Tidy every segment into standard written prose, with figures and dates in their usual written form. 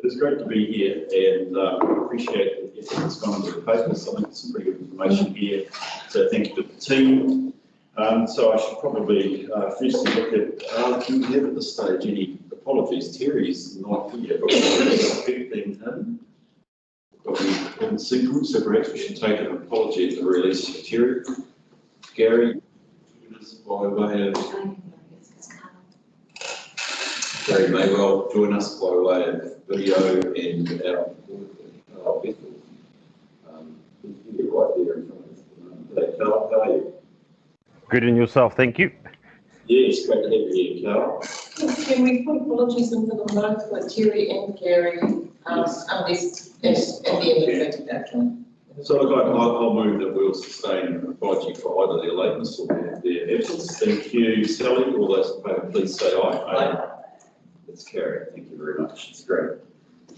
It's great to be here and appreciate the effort that's gone into the papers. I think there's some pretty good information here. So thank you to the team. So I should probably firstly look at, can we have at this stage any apologies? Terry's not here, but we're expecting him. But we haven't seen him, so perhaps we should take an apology at the release for Terry. Gary, by way of Gary may well join us by way of video and our Bethel. Right there in front of us. Carl, how are you? Good in yourself, thank you. Yes, great to have you here, Carl. Can we put apologies into the notes for Terry and Gary, unless at the end of the meeting, actually? So look, I'll move that we'll sustain an apology for either their lateness or their absence. Thank you, Sally. All those in favour, please say aye. Aye. It's carried. Thank you very much. It's great.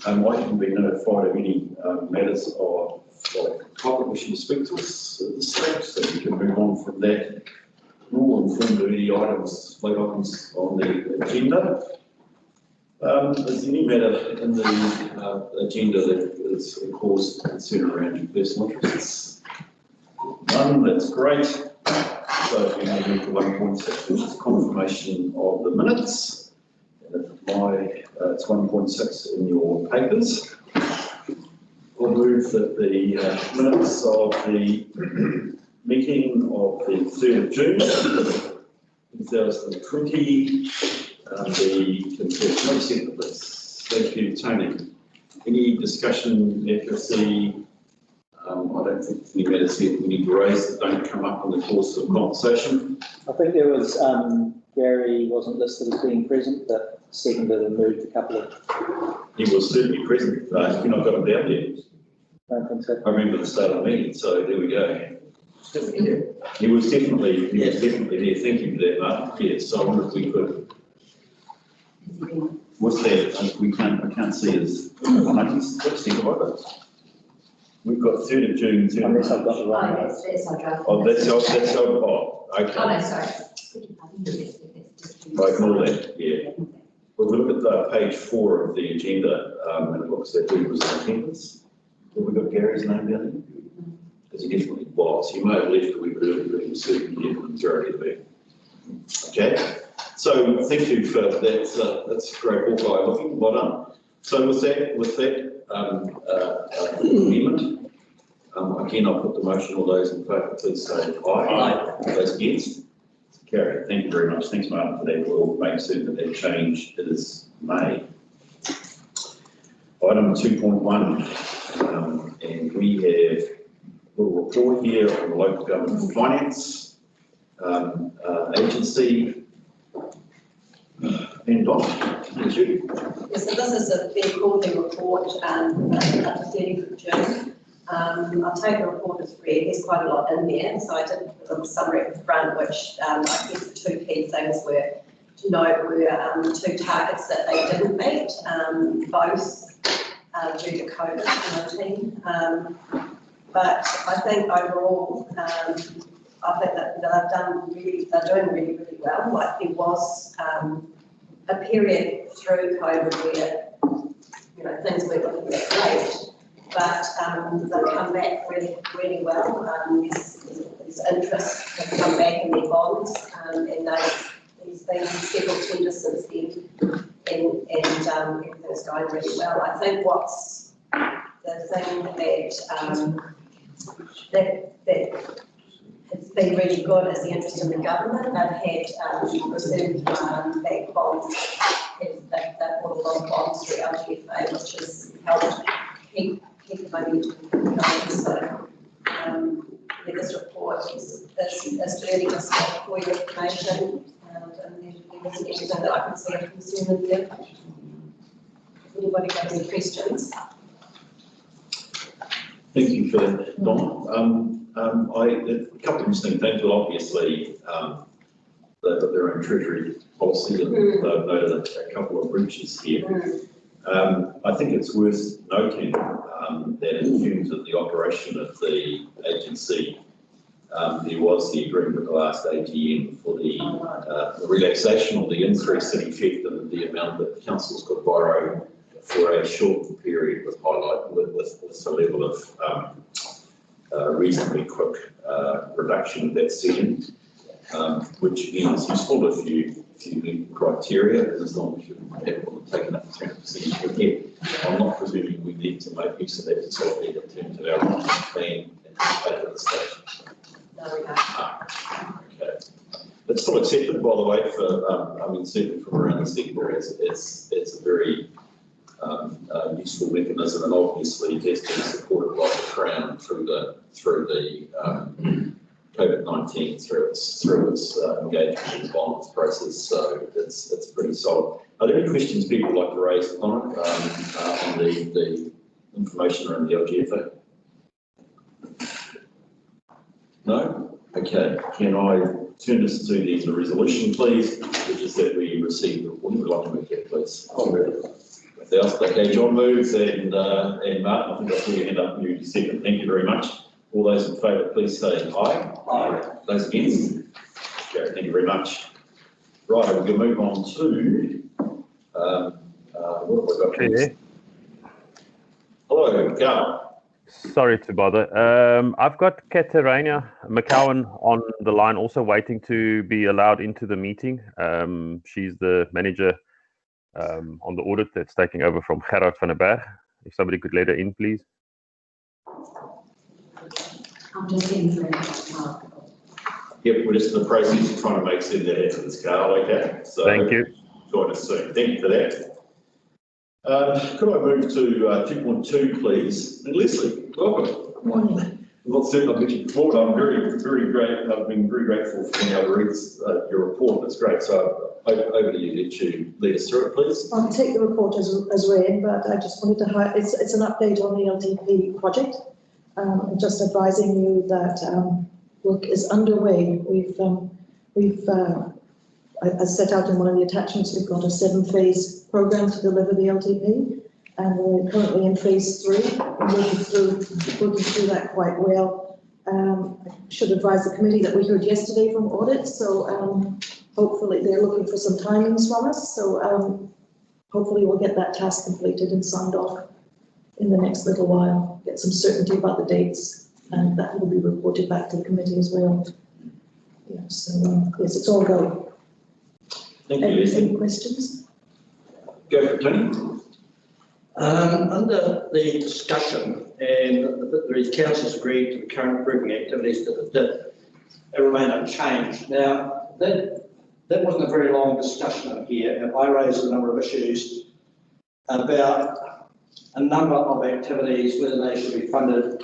I haven't been notified of any matters of topic wishing to speak to us at this stage, so we can move on from that. Nor informed of any items, late items on the agenda. Is there any matter in the agenda that is caused concern around your personal interests? None, that's great. So we now move to 1.6, which is confirmation of the minutes. And it's 1.6 in your papers. We'll move that the minutes of the meeting of the 3rd of June 2020 the consent of this. Thank you, Tony. Any discussion, accuracy? I don't think any matters here we need to raise that don't come up in the course of conversation. I think there was Gary wasn't listed as being present, but seconded and moved a couple of. He was certainly present. You've not got him down there. I don't think so. I remember the start of the meeting, so there we go. He was definitely there. Thank you for that, Mark. Yes, so I wonder if we could. What's that? We can't. I can't see his. Let's think about it. We've got 3rd of June. Unless I've got the wrong. Oh, that's our. Oh, okay. Oh no, sorry. Right, ignore that. Yeah. Well, we look at the page 4 of the agenda, and it looks like he was in attendance. Have we got Gary's name down there? Because he definitely was. He may have left a wee bit early, but he was certainly here for the majority of it. Okay. So thank you for that. That's great. All guy looking. Well done. So with that amendment, again, I'll put the motion. All those in favour, please say aye. Aye. Those against? Carried. Thank you very much. Thanks, Martin, for that. We'll make certain that change is made. Item 2.1, and we have a little report here on the local government finance agency. And Don, thank you. Yes, so this is a fair quarterly report up to 30th of June. I'll take the report as read. There's quite a lot in there, so I did put a summary at the front, which I guess the two key things were to note were two targets that they didn't meet, both due to COVID-19. But I think overall, I think that they're doing really, really well. Like there was a period through COVID where things were looking a bit late, but they've come back really, really well. There's interest to come back in their bonds, and there's been several tenders since then, and everything's going really well. I think what's the thing that it's been really good is the interest in the government. They've had reserve bank bonds. They've bought a lot of bonds through LGFA, which has helped keep the money going. So this report is fairly just for your information, and there isn't anything that I can see of concern in there. If anybody has any questions? Thank you for that, Don. A couple of interesting things, but obviously they've got their own treasury policy and they've noted a couple of breaches here. I think it's worth noting that in terms of the operation of the agency, there was the agreement at the last AGM for the relaxation or the increase in effect of the amount that the councils could borrow for a short period with highlight, with a level of reasonably quick reduction of that setting, which again is useful if you meet criteria, as long as you're able to take enough 10%. But yet, I'm not presuming we need to make use of that facility in terms of our plan and pay for the stage. No, we don't. Okay. It's still accepted, by the way, for, I mean, certainly from around the sector, it's a very useful mechanism, and obviously it has been supported by the Crown through the COVID-19, through its engagement in the bonds process, so it's pretty solid. Are there any questions people would like to raise on it, on the information around the LGFA? No? Okay, can I turn this to the resolution, please, which is that we receive the report. Would you like to move that, please? I'll move it. Okay, John moves, and Martin, I think I'll put your hand up, you second. Thank you very much. All those in favour, please say aye. Aye. Those against? Okay, thank you very much. Right, we're going to move on to, what have I got here? Hello, Carl. Sorry to bother. I've got Katerina McCowan on the line, also waiting to be allowed into the meeting. She's the manager on the audit that's taking over from Gerard van der Berg. If somebody could let her in, please. I'm just in for it. Yep, we're just in the process of trying to make certain that happens, Carl, okay? So thank you. Join us soon. Thank you for that. Could I move to 2.2, please? And Leslie, welcome. Good morning. I'm not certain I've met you before, but I'm very great. I've been very grateful for being able to read your report. That's great. So over to you to lead us through it, please. I'll take the report as read, but I just wanted to highlight, it's an update on the LTP project. Just advising you that work is underway. As set out in one of the attachments, we've got a 7-phase program to deliver the LTP, and we're currently in phase 3. We're working through that quite well. I should advise the committee that we heard yesterday from Audit, so hopefully they're looking for some timings from us. So hopefully we'll get that task completed and signed off in the next little while, get some certainty about the dates, and that will be reported back to the committee as well. Yeah, so yes, it's all going. Thank you, Leslie. Any questions? Go for it, Tony. Under the discussion, and the council's agreed to the current grouping activities that remain unchanged. Now, that wasn't a very long discussion up here, and I raised a number of issues about a number of activities, whether they should be funded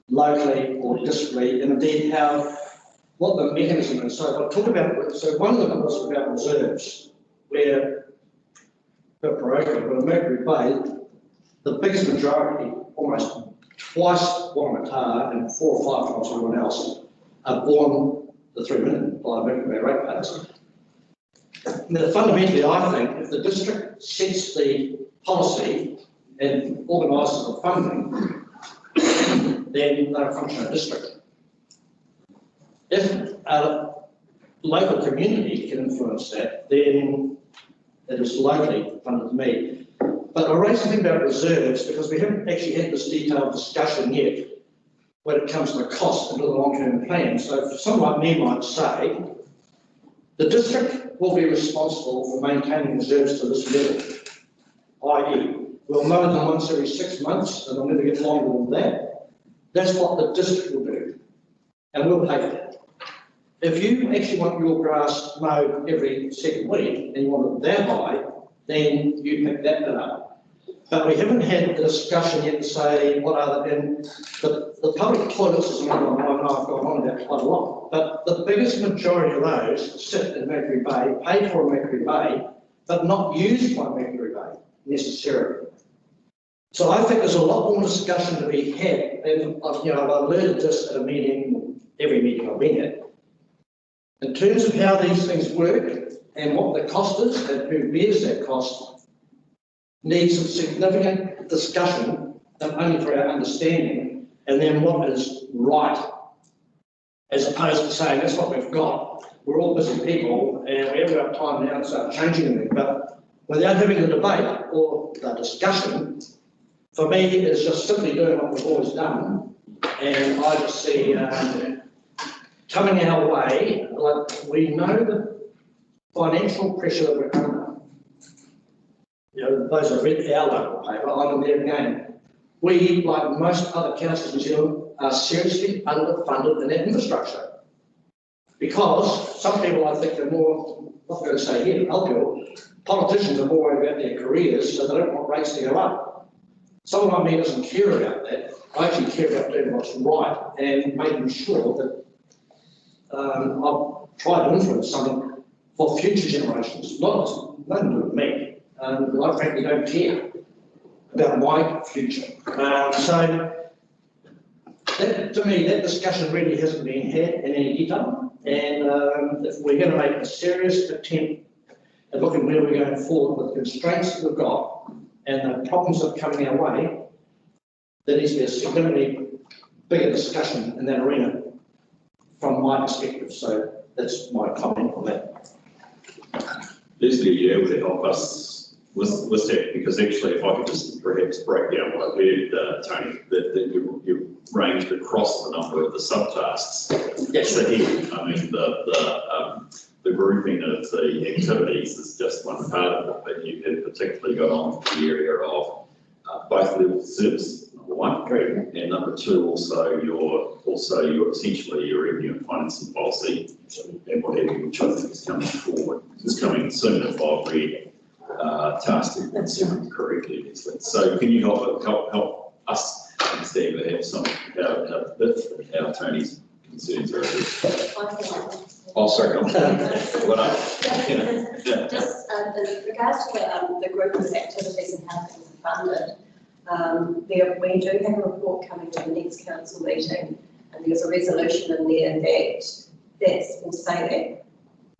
locally or districtly, and indeed what the mechanism is. So I'll talk about, so one of them was about reserves, where per parochial, but in Mercury Bay, the biggest majority, almost twice Whangamata and 4 or 5 times everyone else, are born the 3 million by Mercury Bay ratepayers. Now, fundamentally, I think if the district sets the policy and organises the funding, then they're a functional district. If a local community can influence that, then it is locally funded to me. But I raised something about reserves because we haven't actually had this detailed discussion yet when it comes to the cost into the long-term plan. So someone like me might say, the district will be responsible for maintaining reserves to this level, i.e. we'll mow them once every 6 months and they'll never get longer than that. That's what the district will do, and we'll pay for that. If you actually want your grass mowed every 2nd week and you want it that high, then you pick that bit up. But we haven't had the discussion yet to say what are the public toilets is another one I know I've gone on about quite a lot. But the biggest majority of those sit in Mercury Bay, paid for in Mercury Bay, but not used by Mercury Bay necessarily. So I think there's a lot more discussion to be had, and I've alerted this at a meeting, every meeting I've been at, in terms of how these things work and what the cost is and who bears that cost, needs some significant discussion, not only for our understanding, and then what is right, as opposed to saying that's what we've got. We're all busy people and we haven't got time now to start changing anything, but without having the debate or the discussion, for me, it's just simply doing what we've always done. And I just see coming our way, like we know the financial pressure that we're under. You know, those that read our local paper, I'm there again. We, like most other councils in New Zealand, are seriously underfunded in their infrastructure. Because some people, I think, are more, not going to say here, but other people, politicians are more worried about their careers, so they don't want rates to go up. Someone like me doesn't care about that. I actually care about doing what's right and making sure that I've tried to influence something for future generations, nothing to do with me. I frankly don't care about my future. So that, to me, that discussion really hasn't been had in any detail. And if we're going to make a serious attempt at looking where we're going forward with the constraints that we've got and the problems that are coming our way, there needs to be a significantly bigger discussion in that arena from my perspective. So that's my comment on that. Leslie, are you able to help us with that? Because actually, if I could just perhaps break down what I heard, Tony, that you ranged across the number of the subtasks. Yes. So here, I mean, the grouping of the activities is just one part of it, but you have particularly got on the area of both levels of service, number one. Great. And number two, also your essentially your revenue and financing policy and what have you, which I think is coming forward, is coming soon if I've read tasked and correctly. So can you help us understand perhaps some how Tony's concerns are? Oh, sorry. What up? Just in regards to the group of activities and how things are funded, we do have a report coming to the next council meeting, and there's a resolution in there that will say that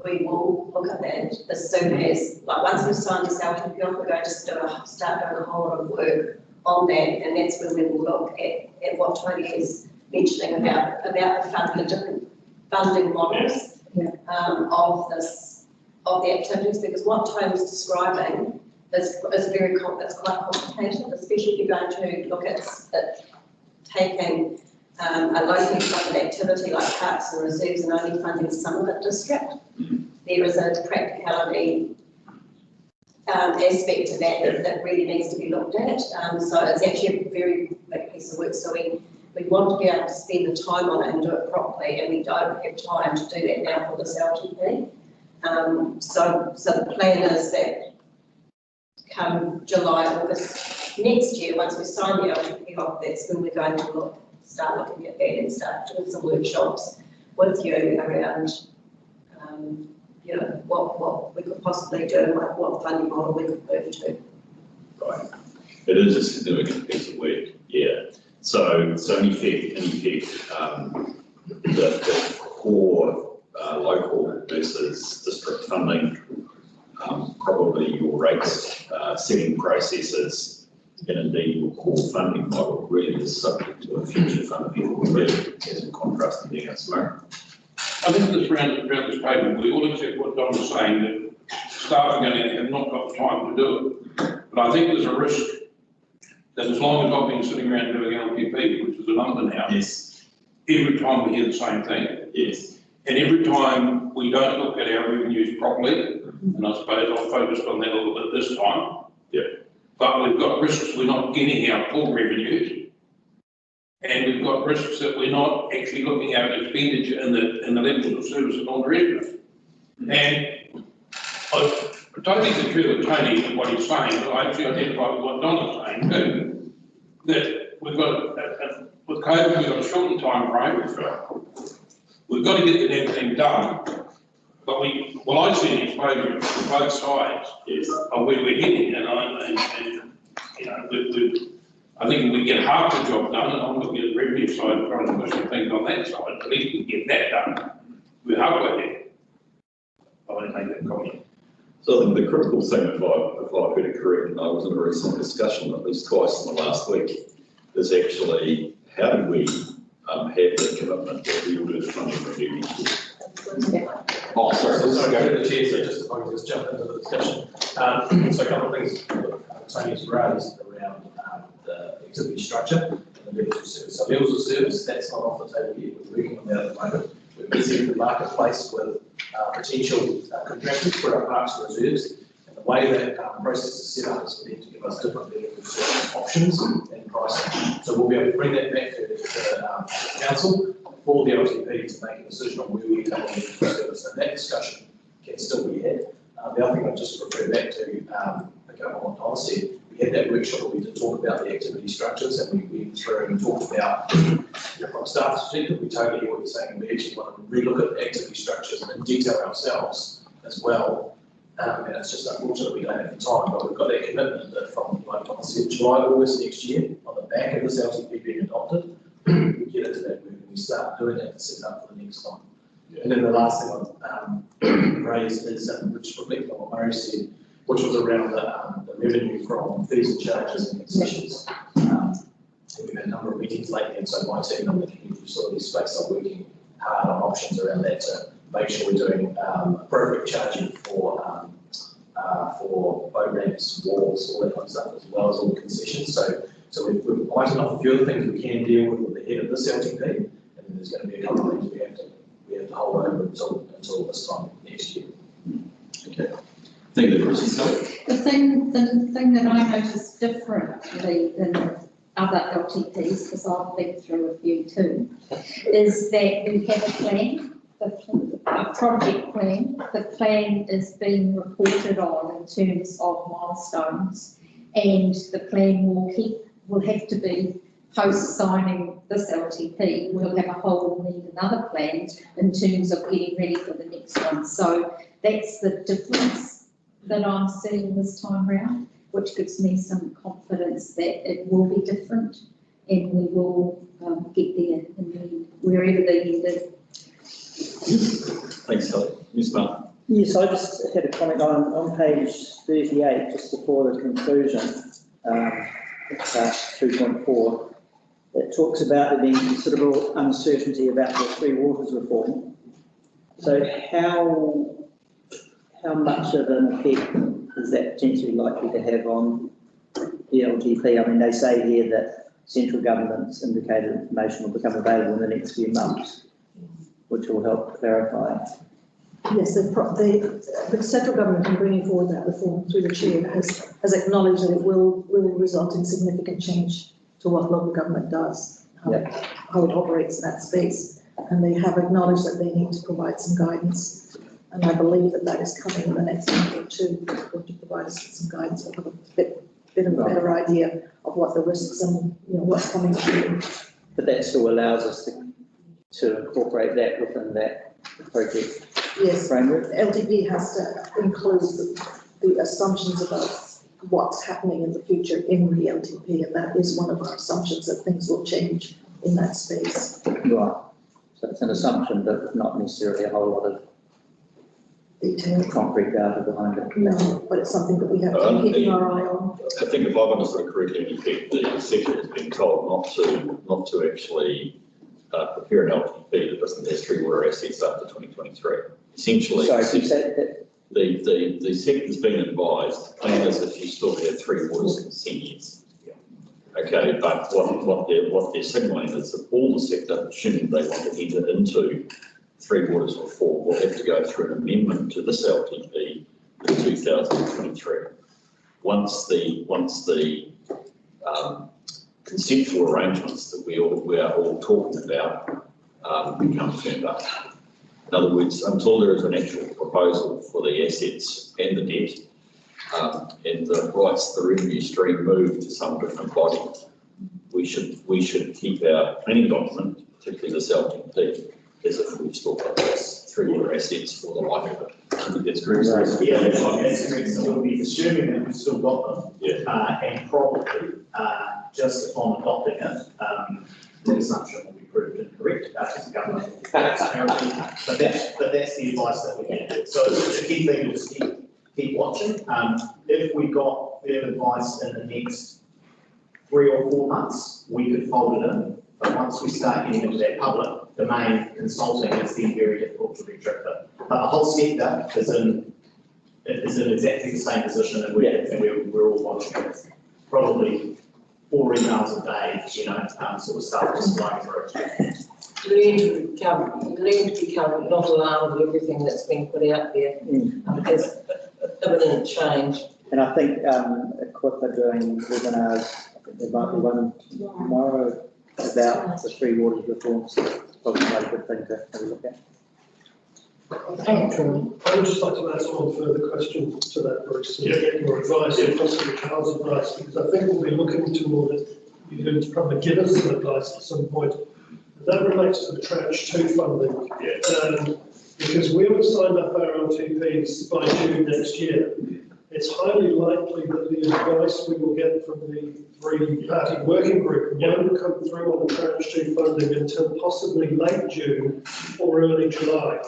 we will look at that as soon as, like, once we've signed this LTP off, we're going to start doing a whole lot of work on that, and that's when we will look at what Tony is mentioning about the different funding models. Of the activities, because what Tony's describing is quite complicated, especially if you're going to look at taking a locally funded activity like parks and reserves and only funding some of it district. There is a practicality aspect to that really needs to be looked at. So it's actually a very big piece of work. So we want to be able to spend the time on it and do it properly, and we don't have time to do that now for this LTP. So the plan is that come July, August next year, once we sign the LTP off, that's when we're going to start looking at that and start doing some workshops with you around, you know, what we could possibly do and what funding model we could move to. Right. It is a significant piece of work, yeah. So in effect, the core local versus district funding, probably your rates setting processes, and indeed your core funding model really is subject to a future fundamental review as a contrast to being a smoke. I think this round this table, we all accept what Don was saying, that staff are going to have not got the time to do it. But I think there's a risk that as long as I've been sitting around doing LTP, which is a number now, Yes. every time we hear the same thing. Yes. And every time we don't look at our revenues properly, and I suppose I've focused on that a little bit this time. Yeah. But we've got risks we're not getting our full revenues. And we've got risks that we're not actually looking at expenditure and the levels of service and all the rest of it. And I totally concur with Tony and what he's saying, but I actually identify with what Don is saying too, that we've got, with COVID, we've got a shortened time frame. We've got to get everything done, but I see an exposure to both sides of where we're heading, and you know, I think if we get half the job done, and I'm looking at the revenue side, trying to push some things on that side, at least we can get that done. We're halfway there. I want to make that comment. So I think the critical thing, if I heard it correct, and I was in a recent discussion at least twice in the last week, is actually how do we have the commitment that we will do the funding review next year? Oh, sorry. Sorry, go to the chair, so just if I can just jump into the discussion. So a couple of things Tony's raised around the activity structure and the levels of service. So levels of service, that's not off the table yet. We're working on that at the moment. We're busy in the marketplace with potential contractors for our parks and reserves. And the way that process is set up is for them to give us different levels of service options and pricing. So we'll be able to bring that back to council for the LTP to make a decision on where we go with the service. And that discussion can still be had. The other thing I'll just refer back to, pick up on what Don said, we had that workshop where we did talk about the activity structures, and we went through and talked about, from a staff perspective, we totally hear what you're saying. We actually want to relook at the activity structures in detail ourselves as well. And it's just unfortunate we don't have the time, but we've got that commitment that from, like Don said, July, August next year, on the back of this LTP being adopted, we get into that work and we start doing that to set up for the next time. And then the last thing I've raised is, which reflects on what Murray said, which was around the revenue from fees and charges and concessions. And we've had a number of meetings lately, and so my team in the community facility space are working hard on options around that to make sure we're doing appropriate charging for boat ramps, walls, all that kind of stuff, as well as all the concessions. So we've ironed off a few of the things we can deal with the head of this LTP, and then there's going to be a couple of things we have to hold over until this time next year. Okay. Thank you, Chris. The thing that I noticed differently than other LTPs, because I've been through a few too, is that we have a plan, a project plan. The plan is being reported on in terms of milestones, and the plan will have to be post-signing this LTP. We'll have a whole need another plan in terms of getting ready for the next one. So that's the difference that I'm seeing this time round, which gives me some confidence that it will be different and we will get there in the end, wherever the end is. Thanks, Sally. Ms. Martin. Yes, I just had a comment on page 38, just before the conclusion, it's 2.4. It talks about there being considerable uncertainty about the Three Waters reform. So how much of an effect is that potentially likely to have on the LTP? I mean, they say here that central government's indicated information will become available in the next few months, which will help clarify. Yes, the central government in bringing forward that reform through the chair has acknowledged that it will result in significant change to what local government does, how it operates in that space. And they have acknowledged that they need to provide some guidance. And I believe that is coming in the next month or two, going to provide us with some guidance. We'll have a bit of a better idea of what the risks and what's coming through. But that still allows us to incorporate that within that project. Yes, framework. LTP has to include the assumptions about what's happening in the future in the LTP, and that is one of our assumptions, that things will change in that space. Right. So it's an assumption, but not necessarily a whole lot of detail, concrete data behind it. No, but it's something that we have to keep our eye on. I think if I've understood correctly, in effect, the sector has been told not to actually prepare an LTP that doesn't have Three Water assets up to 2023. Essentially, sorry, you said that the sector's been advised to plan as if you still have Three Waters consents. Okay, but what they're signalling is that all the sector, assuming they want to enter into Three Waters reform, will have to go through an amendment to this LTP in 2023. Once the conceptual arrangements that we are all talking about become firmed up. In other words, until there is an actual proposal for the assets and the debt, and the rights, the revenue stream move to some different body, we should keep our planning document, particularly this LTP, as if we've still got those Three Water assets for the life of it. I think that's correct. Yeah, that's correct. We'll be assuming that we've still got them, and probably just upon adopting it, the assumption will be proved incorrect because the government will transparency. But that's the advice that we get. So the key thing is keep watching. If we got their advice in the next 3 or 4 months, we could fold it in. But once we start getting into that public the main consulting is then very difficult to retrofit. But the whole sector is in exactly the same position, and we're all watching it. Probably 4 emails a day, sort of stuff just flying through. You need to become not alarmed with everything that's been put out there, because imminent change. And I think Equip are doing webinars, I think there might be one tomorrow about the free waters reforms. Probably a good thing to have a look at. I would just like to ask one further question to that, Bruce, to get your advice and possibly Carl's advice, because I think we'll be looking toward you to probably give us some advice at some point. That relates to the tranche 2 funding. Because we haven't signed up our LTPs by June next year, it's highly likely that the advice we will get from the 3-party working group won't come through on the tranche 2 funding until possibly late June or early July.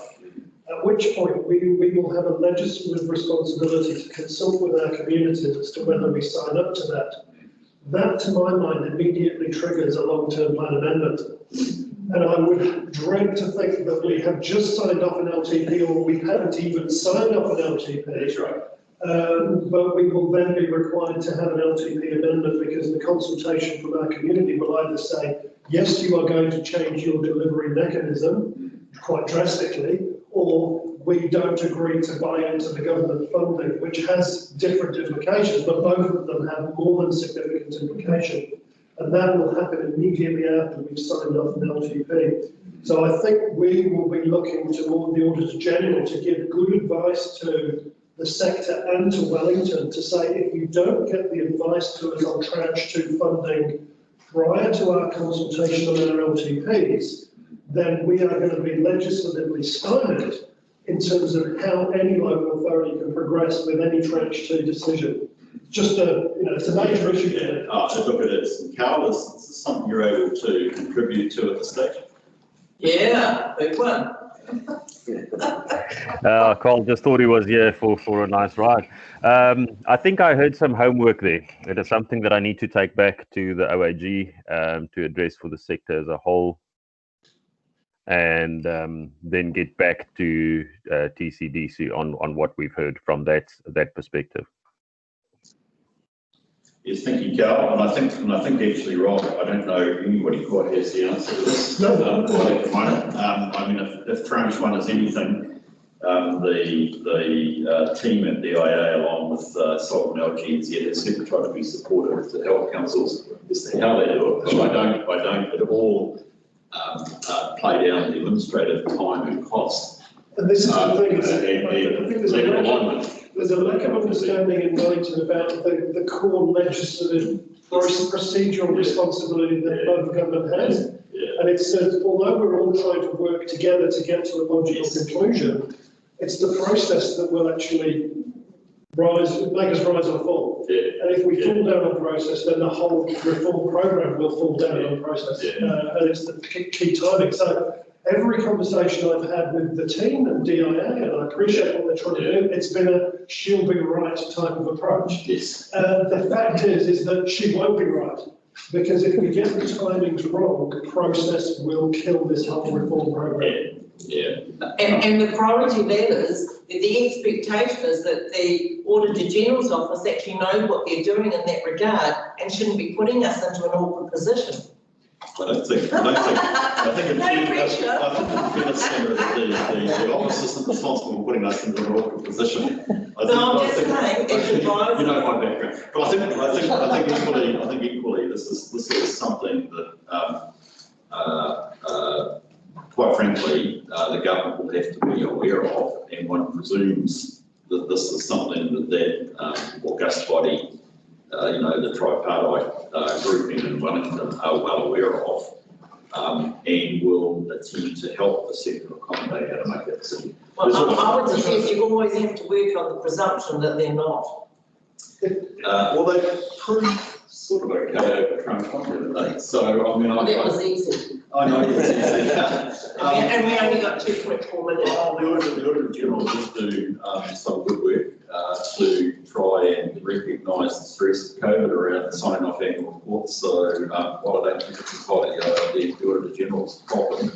At which point we will have a legislative responsibility to consult with our communities as to whether we sign up to that. That, to my mind, immediately triggers a long-term plan amendment. And I would dread to think that we have just signed off an LTP, or we haven't even signed off an LTP. That's right. But we will then be required to have an LTP amendment, because the consultation from our community will either say, yes, you are going to change your delivery mechanism quite drastically, or we don't agree to buy into the government funding, which has different implications, but both of them have more than significant implication. And that will happen immediately after we've signed off an LTP. So I think we will be looking toward the Auditor General to give good advice to the sector and to Wellington to say, if you don't get the advice to us on tranche 2 funding prior to our consultation on our LTPs, then we are going to be legislatively stymied in terms of how any local authority can progress with any tranche 2 decision. Just it's a major issue. Look at it, Carl, is this something you're able to contribute to at this stage? Yeah, big one. Carl just thought he was here for a nice ride. I think I heard some homework there. It is something that I need to take back to the OAG to address for the sector as a whole, and then get back to TCDC on what we've heard from that perspective. Yes, thank you, Carl. And I think actually, Rob, I don't know if anybody quite has the answer to this. No. Quite at the moment. I mean, if tranche 1 is anything, the team at DIA, along with Solomon LGNZ, has certainly tried to be supportive to health councils as to how they do it. But I don't at all play down the administrative time and cost. And this is the thing, I think there's a lack of understanding in Wellington about the core legislative procedural responsibility that local government has. And it's although we're all trying to work together to get to a logical conclusion, it's the process that will actually make us rise or fall. And if we fall down on process, then the whole reform program will fall down on process. And it's the key timing. So every conversation I've had with the team at DIA, and I appreciate what they're trying to do, it's been a she'll be right type of approach. Yes. The fact is that she won't be right, because if we get the timings wrong, the process will kill this whole reform program. And the priority there is, the expectation is that the Auditor General's office actually knows what they're doing in that regard and shouldn't be putting us into an awkward position. I think in fairness, the office isn't responsible for putting us into an awkward position. I'm just saying, you know my background. But I think equally, this is something that, quite frankly, the government will have to be aware of, and one presumes that this is something that august body, the tripartite grouping in Wellington are well aware of, and will attempt to help the sector accommodate how to make that decision. Well, I would suggest you always have to work on the presumption that they're not. Well, they proved sort of okay over tranche 1, didn't they? So, I mean, that was easy. I know it's easy. And we only got 2.4 million. The Auditor General did do some good work to try and recognise the stress of COVID around signing off annual reports. So while I don't think it's entirely the Auditor General's problem,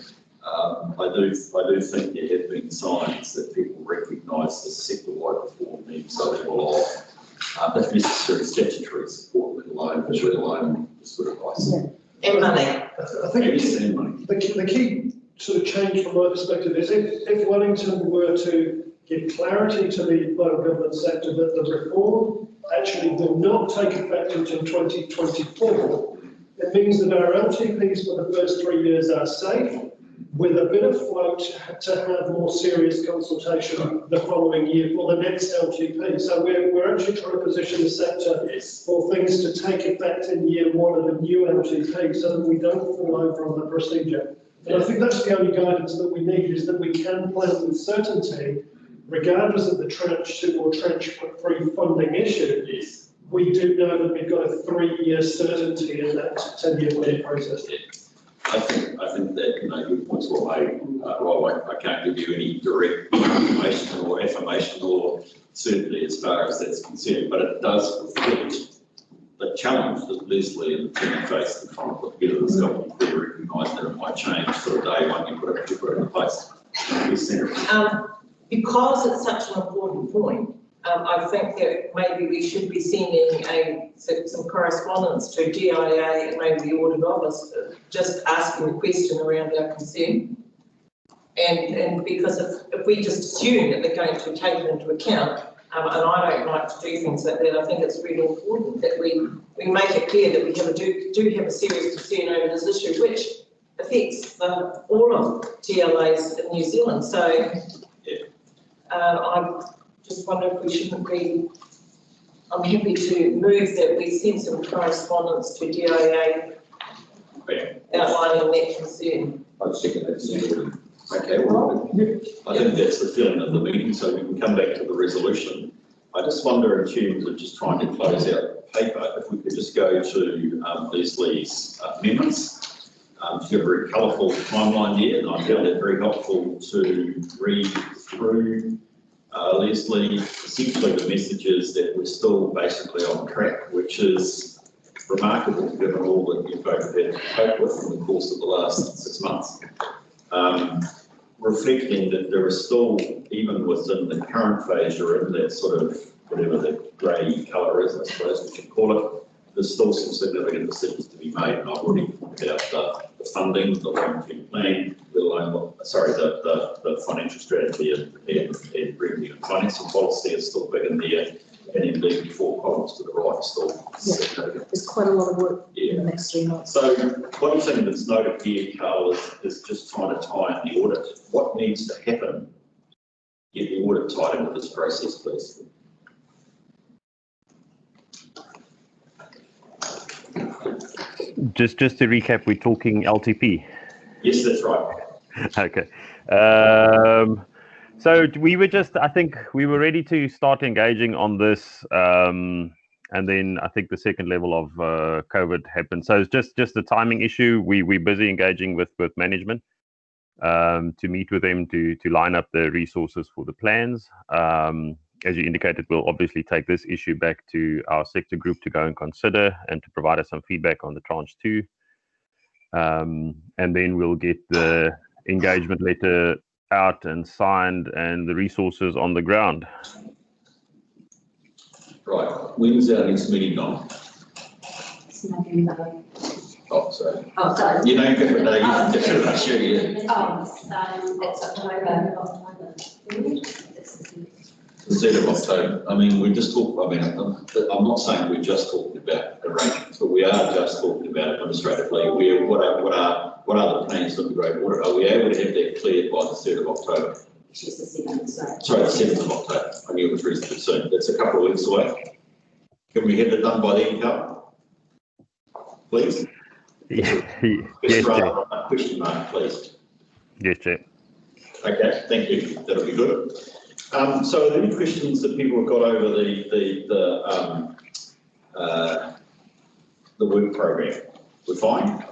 I do think there have been signs that people recognise the sector-wide reform needs a level of, if necessary, statutory support, let alone this sort of advice. Yeah. And money. I think Yes, and money. the key sort of change from my perspective is if Wellington were to give clarity to the local government sector that the reform actually will not take effect until 2024, it means that our LTPs for the first 3 years are safe, with a bit of float to have more serious consultation the following year for the next LTP. So we're actually trying to position the sector for things to take effect in year one of the new LTP so that we don't fall over on the procedure. And I think that's the only guidance that we need, is that we can plan with certainty, regardless of the tranche 2 or tranche 3 funding issue. Yes. We do know that we've got a 3-year certainty in that 10-year planning process. I think that, your points were made. Well, I can't give you any direct information or affirmation or certainty as far as that's concerned, but it does reflect the challenge that Leslie and the team faced in trying to put together this government. We recognise that it might change sort of day one you put it in place. Because it's such an important point, I think that maybe we should be sending some correspondence to DIA and maybe the Audit Office, just asking a question around our concern. And because if we just assume that they're going to take it into account, and I don't like to do things like that, I think it's really important that we make it clear that we do have a serious concern over this issue, which affects all of TLAs in New Zealand. So I just wonder if we shouldn't be, I'm happy to move that we send some correspondence to DIA outlining that concern. I'd second that. Okay, well, I think that's the feeling of the meeting, so we can come back to the resolution. I just wonder, in terms of just trying to close out the paper, if we could just go to Leslie's amendments. She's got a very colourful timeline there, and I found it very helpful to read through Leslie. Essentially, the message is that we're still basically on track, which is remarkable given all that you've both had to cope with in the course of the last 6 months. Reflecting that there is still, even within the current phase you're in, that sort of, whatever the grey colour is, I suppose we should call it, there's still some significant decisions to be made, and I've already talked about the funding, the long-term plan, let alone, the financial strategy and revenue and financing policy is still big in there, and indeed the 4 columns to the right still significant. There's quite a lot of work in the next 3 months. So one thing that's noted here, Carl, is just trying to tie in the audit. What needs to happen to get the audit tied into this process, please? Just to recap, we're talking LTP. Yes, that's right. Okay. So we were just, I think we were ready to start engaging on this, and then I think the second level of COVID happened. So it's just a timing issue. We're busy engaging with management to meet with them to line up the resources for the plans. As you indicated, we'll obviously take this issue back to our sector group to go and consider and to provide us some feedback on the tranche 2. And then we'll get the engagement letter out and signed and the resources on the ground. Right. When's our next meeting on? It's November. Oh, sorry. Oh, sorry. You know, you've got the I'm sure you did. Oh, it's October. The 3rd of October. I mean, we just talked, I mean, I'm not saying we're just talking about arrangements, but we are just talking about administratively. What are the plans for the Great Water? Are we able to have that cleared by the 3rd of October? She's the 7th, Sorry, the 7th of October. I knew it was reasonably soon. That's a couple of weeks away. Can we have it done by then, Carl? Please? Yes, Chair. Question mark, please. Yes, Chair. Okay, thank you. That'll be good. So are there any questions that people have got over the work program? We're fine?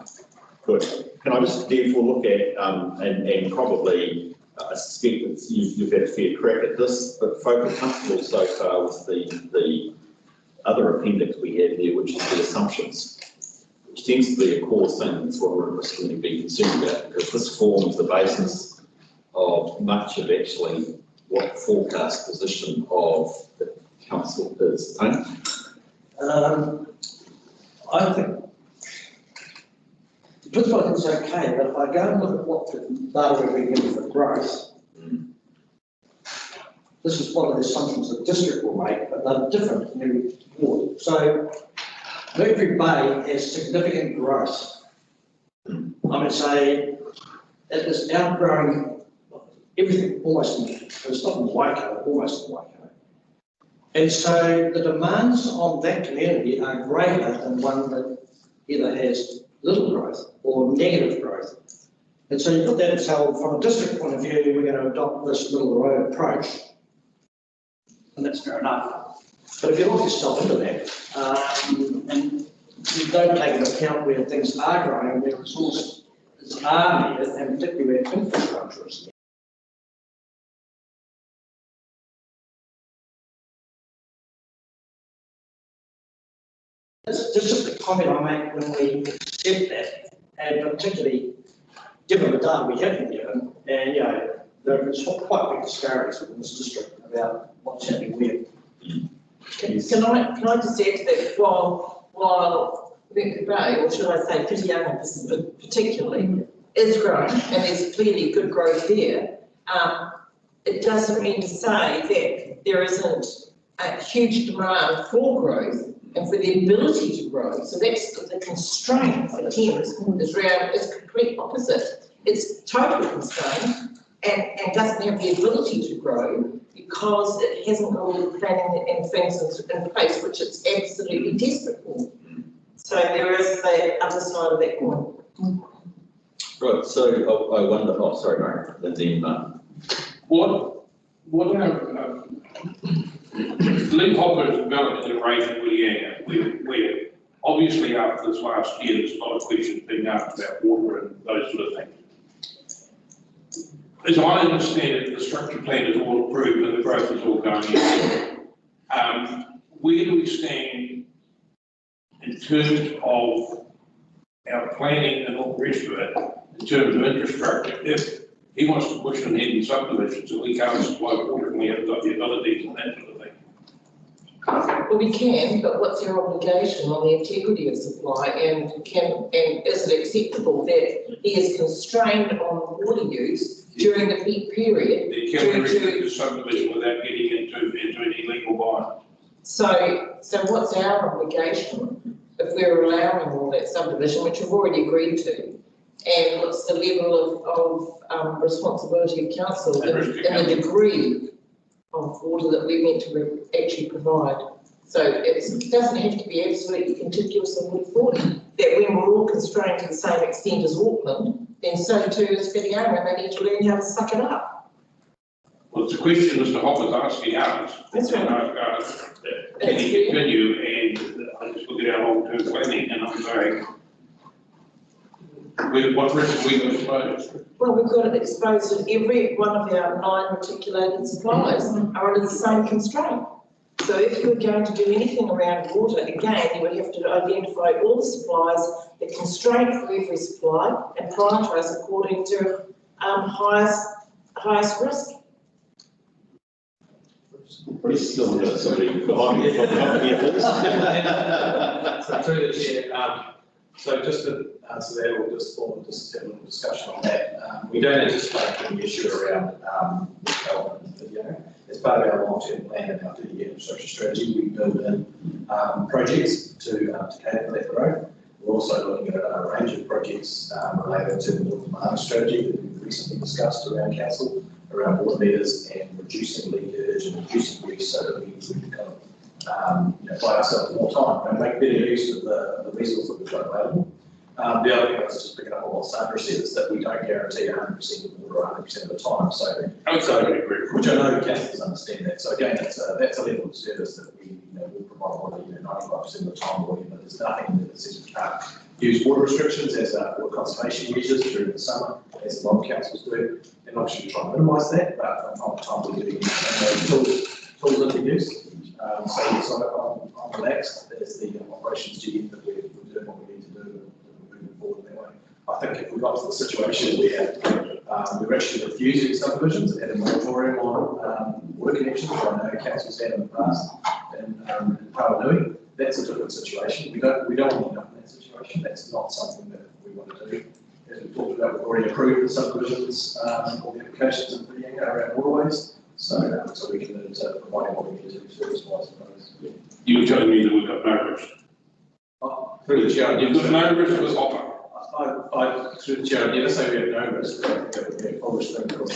Good. Can I just therefore look at, and probably I suspect that you've had a fair crack at this, but folk are comfortable so far with the other appendix we have here, which is the assumptions, which which tends to be a core thing. That's what we're really be concerned about, because this forms the basis of much of actually what the forecast position of the council is. Tony? I think the principle I think is okay, but if I go and look at what the data we're given for growth, this is one of the assumptions the district will make, but they're different in every ward. So Mercury Bay has significant growth. I would say it is outgrowing everything almost, it's not in Waikato, almost in Waikato. And so the demands on that community are greater than one that either has little growth or negative growth. And so you put that aside, from a district point of view, we're going to adopt this middle of the road approach. And that's fair enough. But if you look yourself into that, and you don't take into account where things are growing, where resources are needed, and particularly where infrastructure is needed. This is just a comment I make when we accept that, and particularly given the data we have been given, and there's quite big disparities within this district about what's happening where. Can I just add to that, while Mercury Bay, or should I say Pretty Young particularly, is growing, and there's clearly good growth there, it doesn't mean to say that there isn't a huge demand for growth and for the ability to grow. So that's the constraint for Thames is complete opposite. It's totally constrained and doesn't have the ability to grow because it hasn't got all the planning and things in place, which it's absolutely desperate for. So there is the other side of that coin. Right, so I wonder, oh, sorry, Mark, and then What our Link Hopper is developed in a range where obviously after this last year, there's a lot of questions being asked about water and those sort of things. As I understand it, the structure plan is all approved and the growth is all going in. Where do we stand in terms of our planning and all the rest of it, in terms of infrastructure? If he wants to push ahead in subdivisions and we can't supply water and we haven't got the abilities and that sort of thing. Well, we can, but what's our obligation on the integrity of supply, and is it acceptable that he is constrained on water use during the peak period? Can we restrict the subdivision without getting into any legal bind? So what's our obligation if we're allowing all that subdivision, which we've already agreed to? And what's the level of responsibility of council and the degree of water that we're meant to actually provide? So it doesn't have to be absolutely contiguous and wood 40. That when we're all constrained to the same extent as Auckland, then so too is Whitianga, and they need to learn how to suck it up. Well, it's a question Mr. Hopper's asking us. That's right. Can he continue? And I just look at our long-term planning and I'm saying, what risk have we got exposed? Well, we've got it exposed that every one of our 9 reticulated suppliers are under the same constraint. So if you were going to do anything around water, again, you would have to identify all the suppliers, the constraint for every supply, and prioritise according to highest risk. we still got somebody behind me. So through the chair, so just to answer that, or just have a little discussion on that. We don't anticipate any issue around development video. As part of our long-term plan and our 30-year infrastructure strategy, we build in projects to cater for that growth. We're also looking at a range of projects related to the demand strategy that we've recently discussed around council, around water meters and reducing leakage and reducing use, so that we can kind of buy ourselves more time and make better use of the resources that we've got available. The other thing that's just picking up on what Sandra said is that we don't guarantee 100% of water 100% of the time. Which I know councillors understand that. So again, that's a level of service that we will provide water 95% of the time, but there's nothing that says we can't use water restrictions as water conservation measures during the summer, as a lot of councils do, and obviously we try and minimise that, but from time to time we do tools that we use. So I'm relaxed as the operations GM that we're doing what we need to do. I think if we got to the situation where we're actually refusing subdivisions and had a moratorium on water connections, I know councils had in the past, and Paranui, that's a different situation. We don't want to end up in that situation. That's not something that we want to do. As we talked about, we've already approved the subdivisions, all the applications and everything around waterways. So we can providing what we need to service-wise. You were telling me that we've got no risk. Through the chair, You've got no risk with Hopper. through the chair, I never say we have no risk, but I think that would be a foolish thing to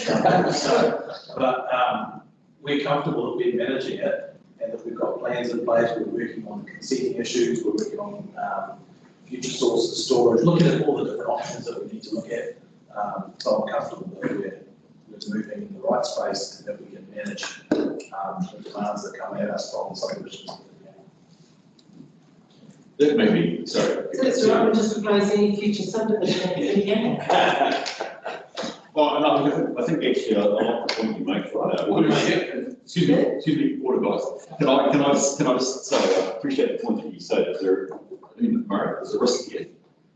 say. But we're comfortable that we're managing it and that we've got plans in place. We're working on consenting issues. We're working on future sources of storage, looking at all the different options that we need to look at. So I'm comfortable that we're moving in the right space and that we can manage the demands that come at us from subdivisions. That may be, sorry. So it's right, we're just proposing any future subdivision again. Well, and I think actually I like the point you make, right? Excuse me, water guys. Can I just say, I appreciate the point that you say that there's a risk here.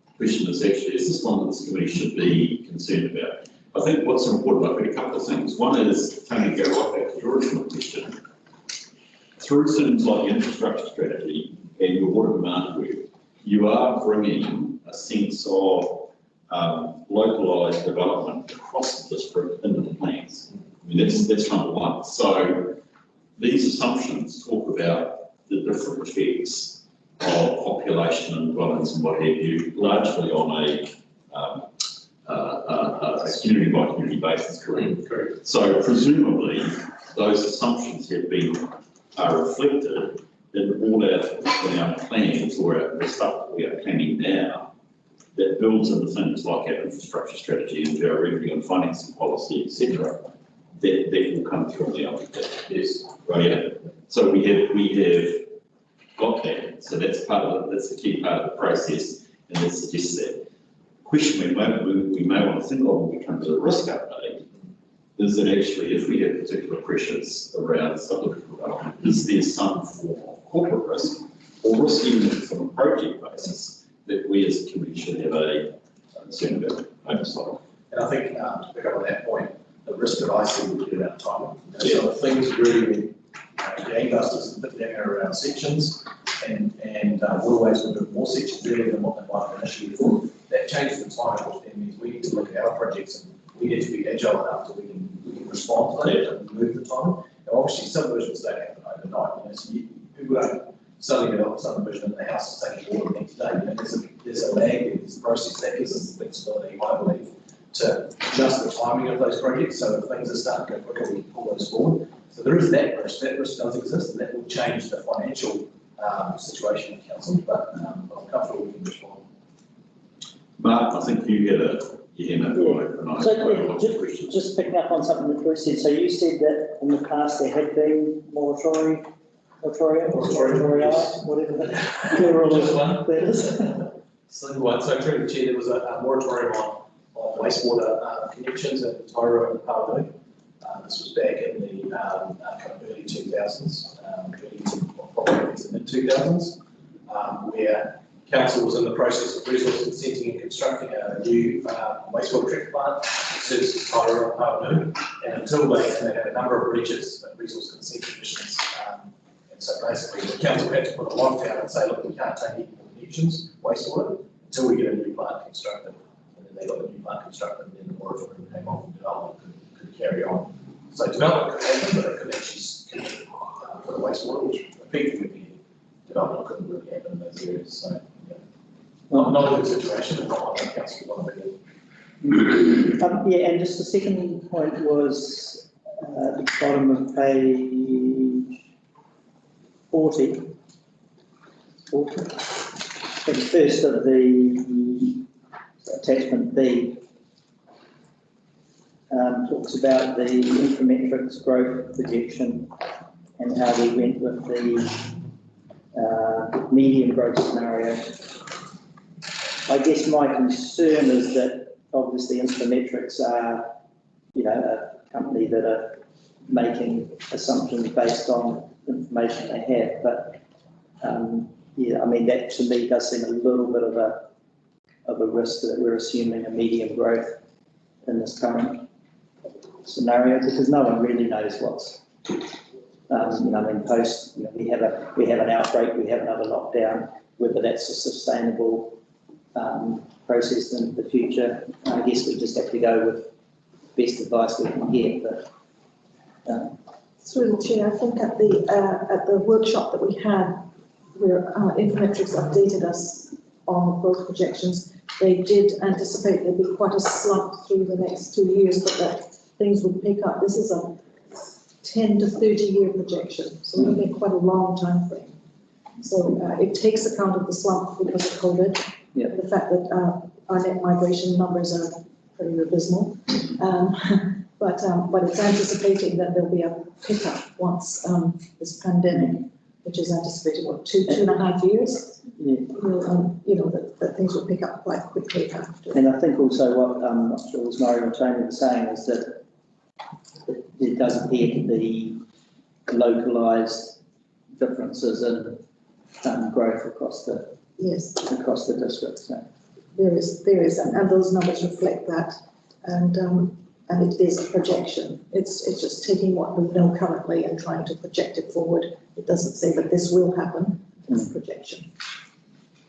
The question is actually, is this one that this committee should be concerned about? I think what's important, I've got a couple of things. One is, Tony, go right back to your original question. Through things like the infrastructure strategy and your water demand work, you are bringing a sense of localised development across the district into the plans. I mean, that's number one. So these assumptions talk about the different effects of population and dwellings and what have you, largely on a community by community basis, correct? So presumably those assumptions are reflected in all our plans or the stuff that we are planning now that builds into things like our infrastructure strategy and our revenue and financing policy, etc. That will come through the LPP. Yes, right. Yeah. So we have got that. So that's part of it. That's the key part of the process, and that suggests that. Question we may want to think of when we come to the risk update is that actually, if we have particular pressures around subdivision development, is there some form of corporate risk or risk even from a project basis that we as a committee should have a concern about oversight? And I think to pick up on that point, the risk that I see would be around timing. So if things really gangbusters and down around sections and waterways will do more sections really than what they might have initially thought, that changes the time, which then means we need to look at our projects and we need to be agile enough so we can respond to that and move the time. And obviously subdivisions don't happen overnight. So people don't suddenly get off subdivision and the house is taking water the next day. There's a lag in this process that gives us the flexibility, I believe, to adjust the timing of those projects. So if things are starting to go quicker, we can pull those forward. So there is that risk. That risk does exist, and that will change the financial situation in council. But I'm comfortable we can respond. Mark, I think you had a So just picking up on something that Bruce said. So you said that in the past there had been moratorium, whatever that is. Single one. So through the chair, there was a moratorium on wastewater connections at Tyro and Paranui. This was back in the kind of early 2000s, probably the mid 2000s, where council was in the process of resource consenting and constructing a new wastewater treatment plant services Tyro and Paranui. And until they had a number of breaches of resource consent conditions. And so basically the council had to put a lockdown and say, look, we can't take any more connections, wastewater, until we get a new plant constructed. And then they got the new plant constructed and then the moratorium came off and development could carry on. So development could happen, but it could actually for the wastewater, which effectively means development couldn't really happen in those areas. So yeah, not a good situation, and not what council want to be. Yeah, and just the second point was at the bottom of page 40. So the first of the attachment B talks about the inframetrics growth projection and how we went with the medium growth scenario. I guess my concern is that obviously inframetrics are, a company that are making assumptions based on information they have, but yeah, I mean, that to me does seem a little bit of a of a risk that we're assuming a medium growth in this current scenario, because no one really knows what's, post, we have an outbreak, we have another lockdown, whether that's a sustainable process in the future. I guess we just have to go with best advice we can get, but. Through the chair, I think at the workshop that we had, where Infometrics updated us on growth projections, they did anticipate there'd be quite a slump through the next 2 years, but that things would pick up. This is a 10 to 30 year projection, so we're looking at quite a long time frame. So it takes account of the slump because of COVID, the fact that our net migration numbers are pretty abysmal, but it's anticipating that there'll be a pickup once this pandemic, which is anticipated, what, 2.5 years? Will, that things will pick up quite quickly after. And I think also what I'm not sure was Murray or Tony was saying is that it does appear to be localised differences in growth across the district. So. There is, and those numbers reflect that, and it is a projection. It's just taking what we know currently and trying to project it forward. It doesn't say that this will happen. It's a projection.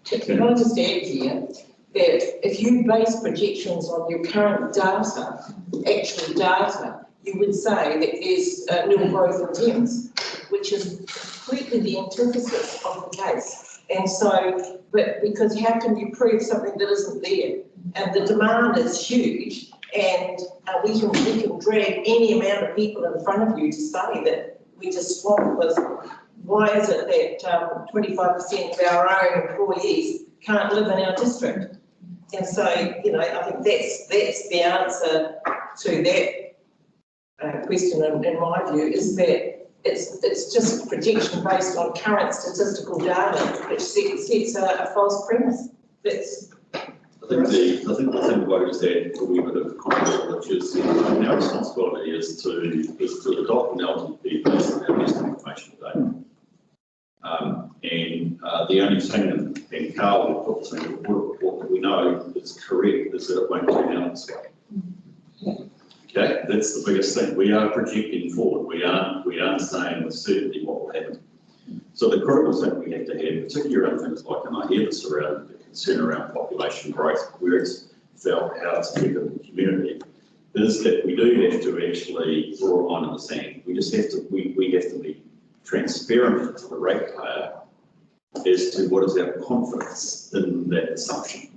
Can I just add here that if you base projections on your current data, actual data, you would say that there's nil growth in Thames, which is completely the antithesis of the case. And so, but because how can you prove something that isn't there? And the demand is huge, and we can drag any amount of people in front of you to say that we just swamped with. Why is it that 25% of our own employees can't live in our district? And so, I think that's the answer to that question in my view, is that it's just projection based on current statistical data, which sets a false premise. I think the thing I would just add a wee bit of context, which is our responsibility is to adopt an LTP based on our best information data. The only thing, and Carl will put this in the report that we know is correct, is that it won't turn out the same. Okay, that's the biggest thing. We are projecting forward. We aren't saying with certainty what will happen. So the critical thing we have to have, particularly around things like, and I hear this around the concern around population growth, where it's felt how it's affected the community, is that we do have to actually draw a line in the sand. We just have to, we have to be transparent to the ratepayer as to what is our confidence in that assumption.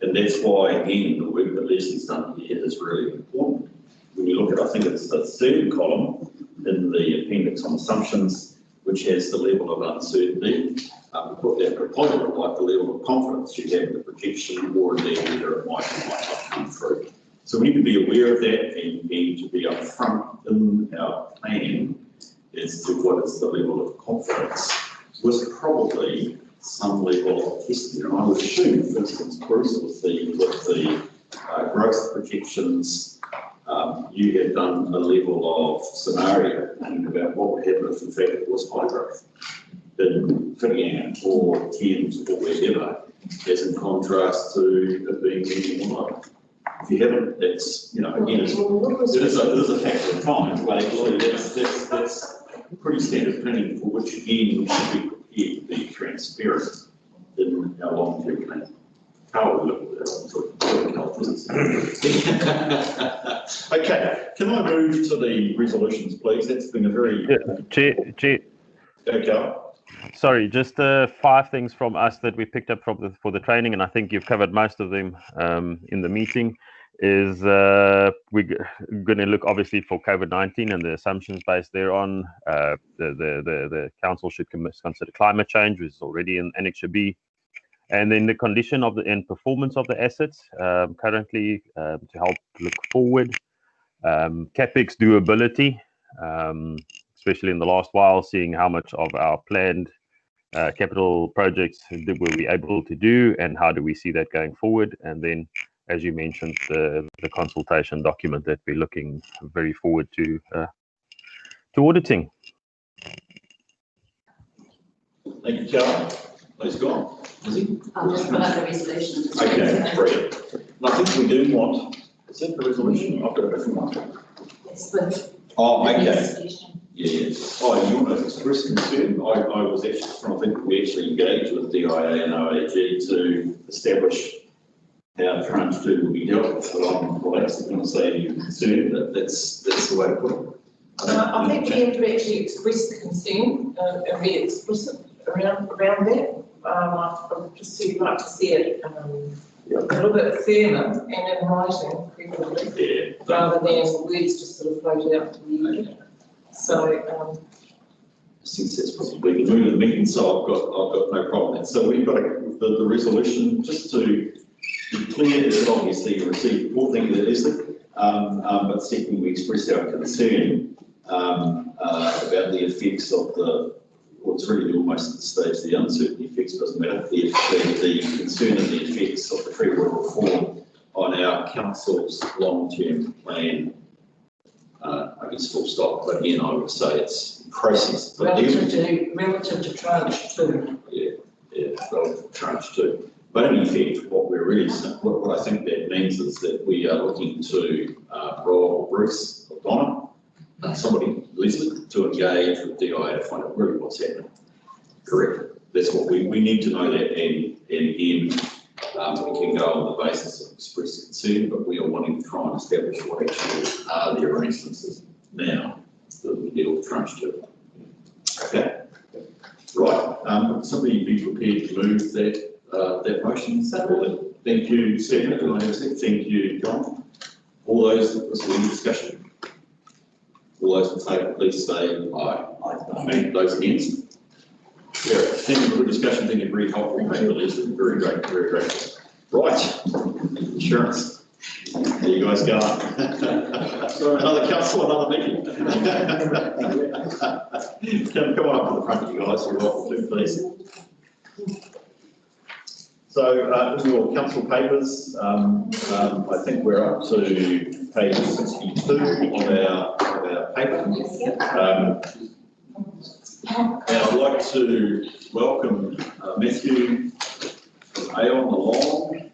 And that's why, again, the work that Leslie's done here is really important. When you look at, I think it's the third column in the appendix on assumptions, which has the level of uncertainty, we put that positive, like the level of confidence you have in the projection, or indeed whether it might not come through. So we need to be aware of that and to be upfront in our plan as to what is the level of confidence, with probably some level of testing. And I would assume, for instance, Bruce, with the growth projections, you have done a level of scenario planning about what would happen if in fact it was high growth in Whittingham or Thames or wherever, as in contrast to it being medium low. If you haven't, that's, again, it is a factor of time, but actually that's pretty standard planning, for which again we should be prepared to be transparent in our long-term planning. How we look at that? Okay, can I move to the resolutions, please? That's been a very Chair. Okay. Sorry, just 5 things from us that we picked up for the training, and I think you've covered most of them in the meeting. Is we're going to look obviously for COVID-19 and the assumptions based thereon. The council should consider climate change, which is already in Annexure B, and then the condition of and performance of the assets currently to help look forward. CapEx doability, especially in the last while, seeing how much of our planned capital projects that we'll be able to do, and how do we see that going forward. And then, as you mentioned, the consultation document that we're looking very forward to auditing. Thank you, Carl. Please go on. Lizzie? I'll just put up the resolution. Okay. think we do want, is that the resolution? I've got a different one. It's the. Oh, okay. Yeah. Oh, you want to express concern? I was actually trying to think we actually engaged with DIA and OAG to establish how tranche 2 will be dealt with. So I'm relaxed going to say you're concerned, but that's the way to put it. I think we have to actually express the concern and be explicit around that. I'd just like to see it a little bit firmer and in writing, preferably, rather than words just sort of float out to the union. So, since that's probably the mood of the meeting, so I've got no problem with that. So we've got the resolution, just to be clear, is obviously you received report, thank you, that is it. But secondly, we express our concern about the effects of what's really almost at this stage, the uncertain effects doesn't matter, the concern and the effects of the Tree Water reform on our council's long-term plan. I guess full stop, but again, I would say it's process. Relative to tranche 2. Yeah, relative to tranche 2. But in effect, what we're really, what I think that means is that we are looking to Rob or Bruce or Donna, somebody, Leslie, to engage with DI to find out really what's happening. Correct. That's what we need to know that, and again, we can go on the basis of express concern, but we are wanting to try and establish what actually are the arrangements now that we deal with tranche 2. Okay. Right. Somebody be prepared to move that motion. Thank you, Stephen. Can I have a second? Thank you, John. All those, this will be discussion. All those in favour, please say aye. Aye. Those against? Yeah, thank you for the discussion. Thank you, very helpful. Very great, very great. Right, insurance. There you guys go. Another council, another meeting. Come on up to the front, you guys. You're welcome to, please. So, in your council papers, I think we're up to page 62 of our paper. And I'd like to welcome Matthew from Aon along.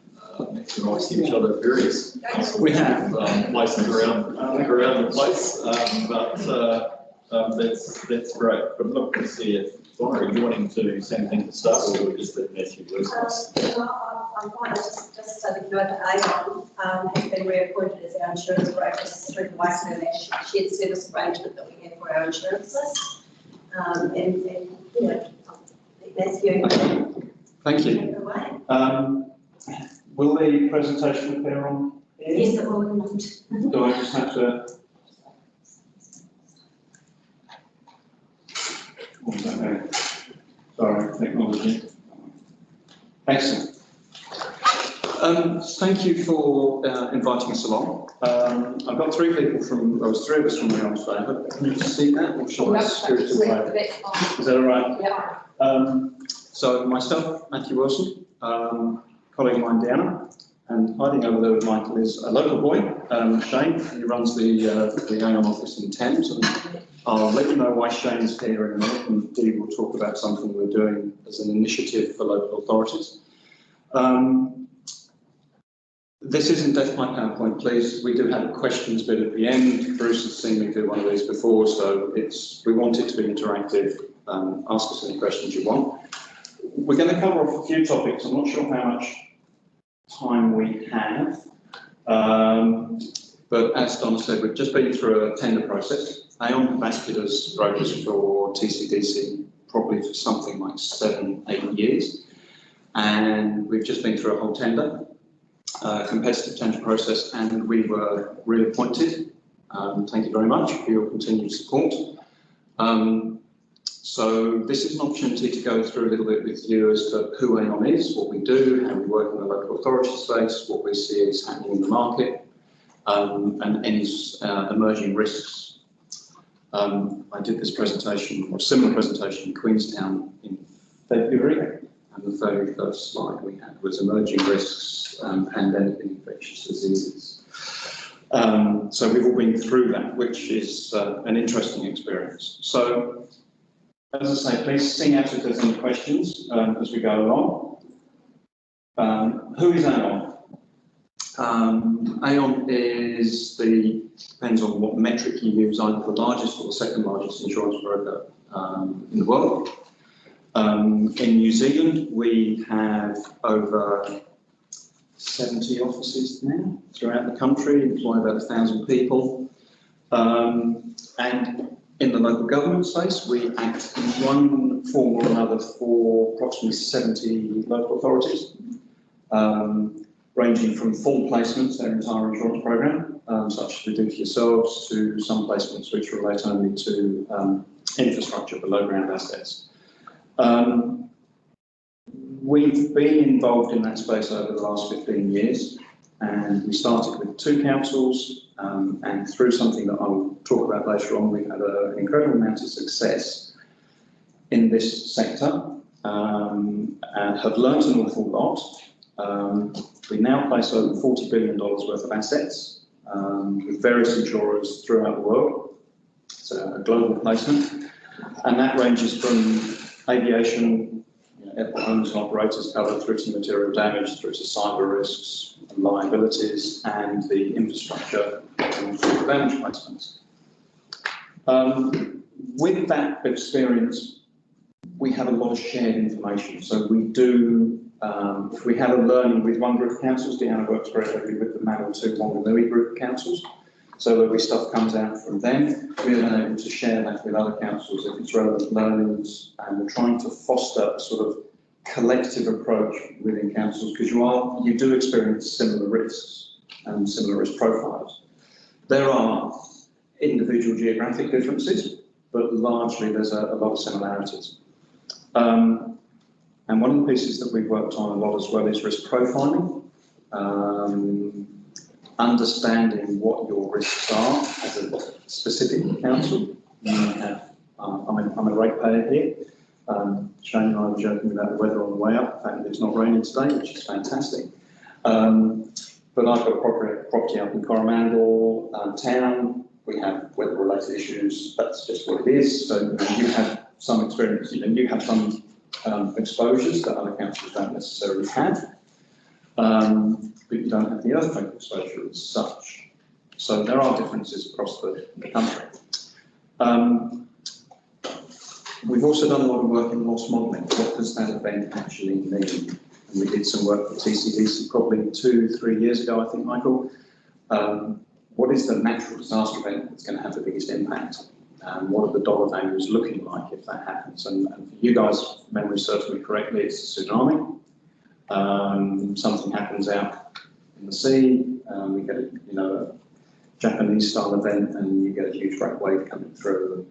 Matthew and I see each other at various places around the place, but that's great. But look to see if Donna, are you wanting to say anything to start, or just let Matthew work on this? I'm fine. Just so that you know that Aon has been reappointed as our insurance broker through the Wasteland shared service arrangement that we have for our insurances. And you know, Matthew. Thank you. Will the presentation appear on here? Yes, it will. Do I just have to? Okay. Sorry, technology. Excellent. Thank you for inviting us along. I've got three of us from Aon today. Can you see that, or shall I scoot it away? Is that all right? Yeah. So myself, Matthew Wilson, colleague of mine, Deanna, and hiding over there with Michael is a local boy, Shane. He runs the Aon office in Thames, and I'll let you know why Shane's here in a minute, and Dee will talk about something we're doing as an initiative for local authorities. This isn't death by PowerPoint, please. We do have a questions bit at the end. Bruce has seen me do one of these before, so we want it to be interactive. Ask us any questions you want. We're going to cover off a few topics. I'm not sure how much time we have, but as Donna said, we've just been through a tender process. Aon have acted as brokers for TCDC probably for something like 7-8 years, and we've just been through a whole tender. Competitive tender process, and we were reappointed. Thank you very much for your continued support. So this is an opportunity to go through a little bit with you as to who Aon is, what we do, how we work in the local authority space, what we see is happening in the market, and any emerging risks. I did this presentation, or a similar presentation in Queenstown in February. And the very first slide we had was emerging risks, pandemic and infectious diseases. So we've all been through that, which is an interesting experience. So, as I say, please sing out if there's any questions as we go along. Who is Aon? Aon is depends on what metric you use, either the largest or the second largest insurance broker in the world. In New Zealand, we have over 70 offices now throughout the country, employ about 1,000 people. And in the local government space, we act in one form or another for approximately 70 local authorities, ranging from full placements, their entire insurance program, such as we do for yourselves, to some placements which relate only to infrastructure below ground assets. We've been involved in that space over the last 15 years, and we started with 2 councils, and through something that I'll talk about later on, we've had an incredible amount of success in this sector, and have learnt an awful lot. We now place over $40 billion worth of assets with various insurers throughout the world. It's a global placement, and that ranges from aviation, owners and operators covered, through to material damage, through to cyber risks and liabilities, and the infrastructure and damage placements. With that experience, we have a lot of shared information. So we do, if we have a learning with one group of councils, Deanna works very heavily with the Manawatu Wanganui group of councils. So every stuff comes out from them, we're then able to share that with other councils if it's relevant learnings, and we're trying to foster a sort of collective approach within councils, because you do experience similar risks and similar risk profiles. There are individual geographic differences, but largely there's a lot of similarities. And one of the pieces that we've worked on a lot as well is risk profiling. Understanding what your risks are as a specific council. I'm a ratepayer here. Shane and I were joking about the weather on the way up, the fact that it's not raining today, which is fantastic. But I've got a property up in Coromandel town. We have weather-related issues. That's just what it is. So you have some experience. You have some exposures that other councils don't necessarily have. But you don't have the earthquake exposure as such. So there are differences across the country. We've also done a lot of work in loss modelling. What does that event actually mean? And we did some work for TCDC probably 2-3 years ago, I think, Michael. What is the natural disaster event that's going to have the biggest impact? And what are the dollar values looking like if that happens? And for you guys, if memory serves me correctly, it's a tsunami. Something happens out in the sea, we get a Japanese style event, and you get a huge great wave coming through,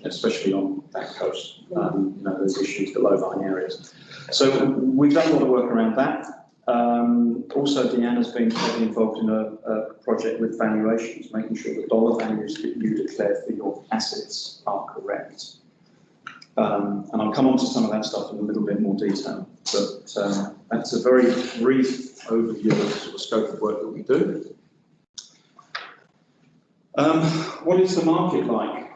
especially on that coast. There's issues, the low-lying areas. So we've done a lot of work around that. Also, Deanna's been heavily involved in a project with valuations, making sure the dollar values that you declare for your assets are correct. And I'll come on to some of that stuff in a little bit more detail, but that's a very brief overview of the sort of scope of work that we do. What is the market like?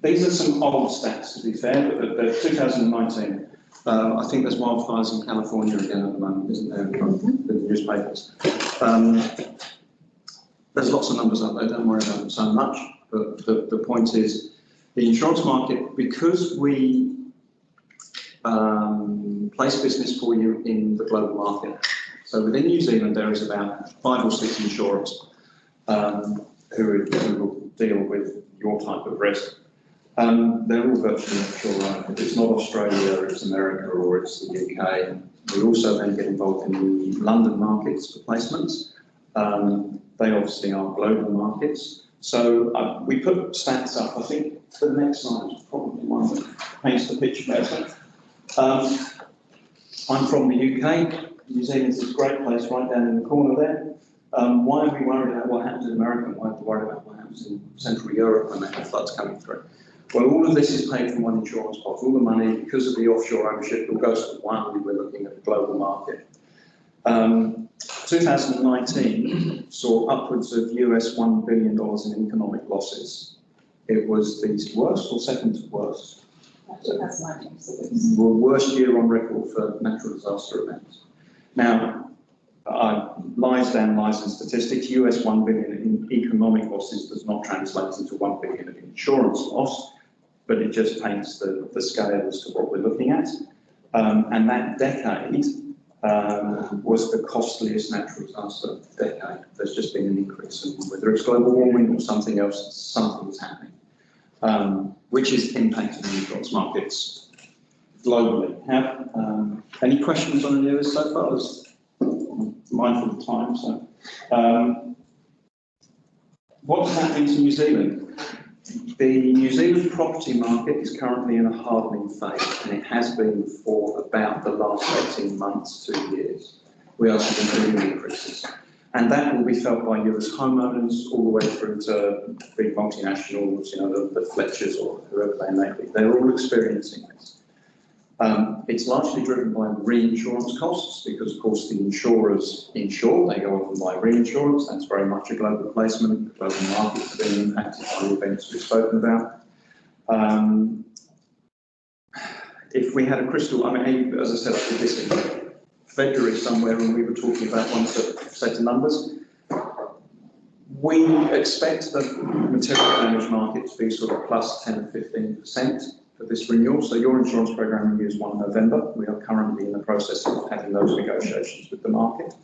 These are some old stats, to be fair, but they're 2019. I think there's wildfires in California again at the moment, isn't there, in the newspapers. There's lots of numbers up there, don't worry about them so much, but the point is, the insurance market, because we place business for you in the global market. So within New Zealand, there is about 5 or 6 insurers who will deal with your type of risk. They're all virtually offshore. If it's not Australia, it's America, or it's the UK. We also then get involved in the London markets for placements. They obviously are global markets. So we put stats up. I think the next slide is probably one that paints the picture better. I'm from the UK. New Zealand's this great place right down in the corner there. Why are we worried about what happens in America? Why are we worried about what happens in Central Europe when they have floods coming through? Well, all of this is paid from one insurance pot. All the money, because of the offshore ownership, will go to one. We're looking at the global market. 2019 saw upwards of US $1 billion in economic losses. It was the worst or second worst? 2019. The worst year on record for natural disaster events. Now, lies down lies and statistics. US 1 billion in economic losses does not translate into 1 billion of insurance loss, but it just paints the scale as to what we're looking at. And that decade was the costliest natural disaster decade. There's just been an increase, and whether it's global warming or something else, something's happening, which is impacting the insurance markets globally. Any questions on any of this so far? I'm mindful of time, so. What does that mean to New Zealand? The New Zealand property market is currently in a hardening phase, and it has been for about the last 18 months, 2 years. We are seeing premium increases, and that will be felt by you as homeowners all the way through to big multinationals, you know, the Fletchers or whoever they may be. They're all experiencing this. It's largely driven by reinsurance costs because, of course, the insurers insure, they go off and buy reinsurance. That's very much a global placement. The global markets have been impacted by the events we've spoken about. If we had a crystal, I mean, as I said, I did this in February somewhere when we were talking about one set of numbers. We expect the material damage market to be sort of plus 10 or 15%. For this renewal. So your insurance program renews 1 November. We are currently in the process of having those negotiations with the market.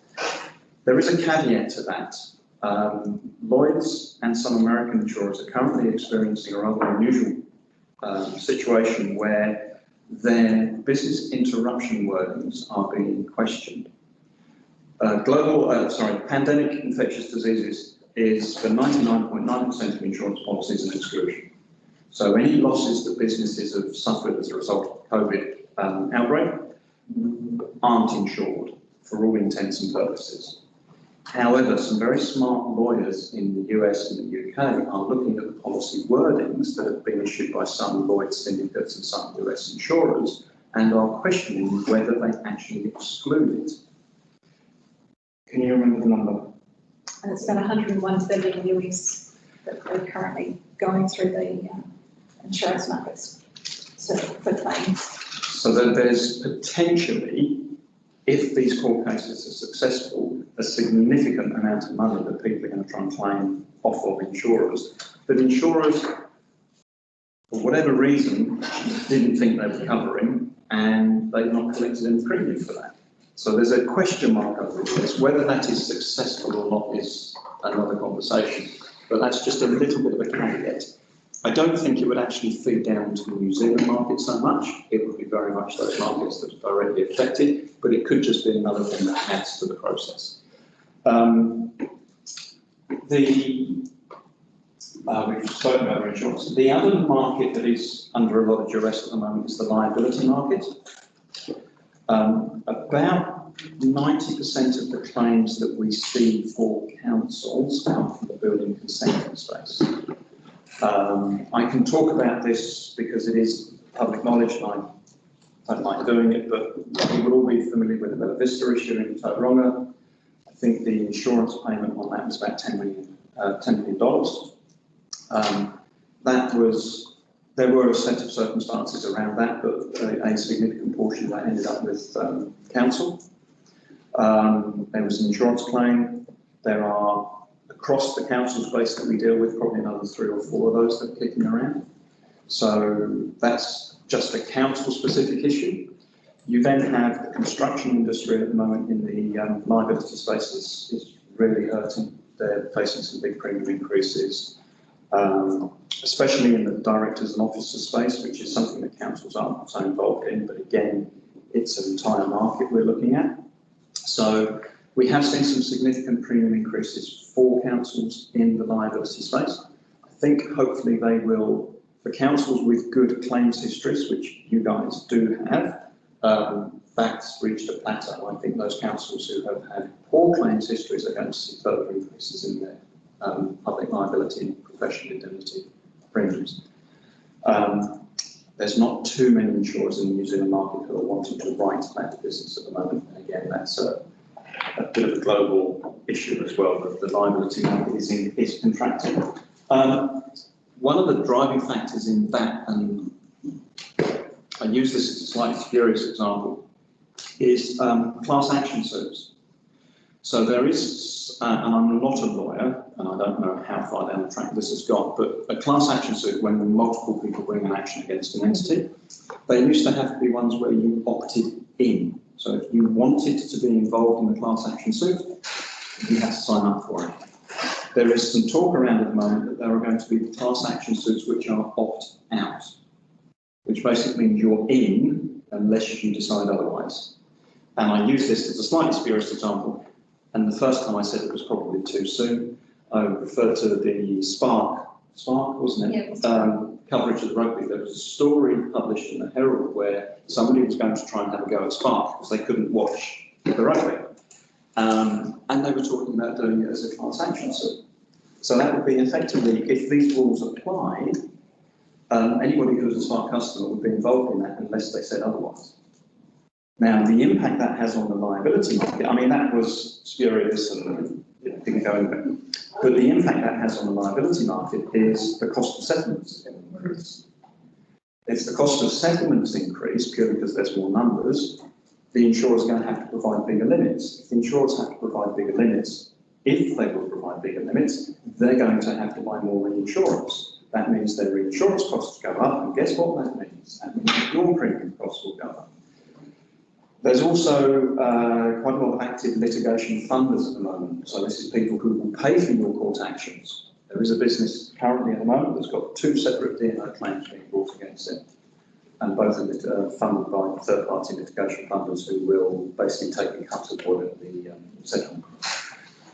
There is a caveat to that. Lloyd's and some American insurers are currently experiencing a rather unusual situation where their business interruption wordings are being questioned. Pandemic infectious diseases is for 99.9% of insurance policies an exclusion. So any losses that businesses have suffered as a result of COVID outbreak aren't insured for all intents and purposes. However, some very smart lawyers in the US and the UK are looking at the policy wordings that have been issued by some Lloyd's syndicates and some US insurers and are questioning whether they actually exclude it. Can you remember the number? And it's about 101 billion US that we're currently going through the insurance markets for claims. So that there's potentially, if these court cases are successful, a significant amount of money that people are going to try and claim off of insurers. But insurers, for whatever reason, didn't think they were covering, and they've not collected any premium for that. So there's a question mark over this. Whether that is successful or not is another conversation. But that's just a little bit of a caveat. I don't think it would actually feed down to the New Zealand market so much. It would be very much those markets that are directly affected, but it could just be another thing that adds to the process. We've spoken about reinsurance. The other market that is under a lot of duress at the moment is the liability market. About 90% of the claims that we see for councils come from the building consent space. I can talk about this because it is public knowledge and I don't like doing it, but we will all be familiar with the Bella Vista issue in Tauranga. I think the insurance payment on that was about $10 million. There were a set of circumstances around that, but a significant portion of that ended up with council. There was an insurance claim. There are, across the council space that we deal with, probably another 3 or 4 of those that are kicking around. So that's just a council-specific issue. You then have the construction industry at the moment in the liability space is really hurting. They're facing some big premium increases, especially in the directors and officers space, which is something that councils aren't so involved in, but again, it's an entire market we're looking at. So we have seen some significant premium increases for councils in the liability space. I think hopefully they will, for councils with good claims histories, which you guys do have, that's reached a plateau. I think those councils who have had poor claims histories are going to see further increases in their public liability and professional indemnity premiums. There's not too many insurers in the New Zealand market who are wanting to write that business at the moment. And again, that's a bit of a global issue as well, that the liability market is contracting. One of the driving factors in that, and I use this as a slightly spurious example, is class action suits. So there is, and I'm not a lawyer, and I don't know how far down the track this has got, but a class action suit, when multiple people bring an action against an entity, they used to have to be ones where you opted in. So if you wanted to be involved in the class action suit, you had to sign up for it. There is some talk around at the moment that there are going to be class action suits which are opt-out, which basically means you're in unless you decide otherwise. And I use this as a slightly spurious example, and the first time I said it was probably too soon. I referred to the Spark, wasn't it? Yeah, coverage of the rugby. There was a story published in the Herald where somebody was going to try and have a go at Spark because they couldn't watch the rugby. And they were talking about doing it as a class action suit. So that would be effectively, if these rules applied, anybody who was a Spark customer would be involved in that unless they said otherwise. Now, the impact that has on the liability market, I mean, that was spurious and didn't go anywhere. But the impact that has on the liability market is the cost of settlements increase. If the cost of settlements increase purely because there's more numbers, the insurers are going to have to provide bigger limits. If the insurers have to provide bigger limits, if they will provide bigger limits, they're going to have to buy more reinsurance. That means their reinsurance costs go up, and guess what that means? That means that your premium costs will go up. There's also quite a lot of active litigation funders at the moment. So this is people who will pay for your court actions. There is a business currently at the moment that's got 2 separate D&O claims being brought against it. And both of it are funded by third-party litigation funders who will basically take a cut of whatever the settlement.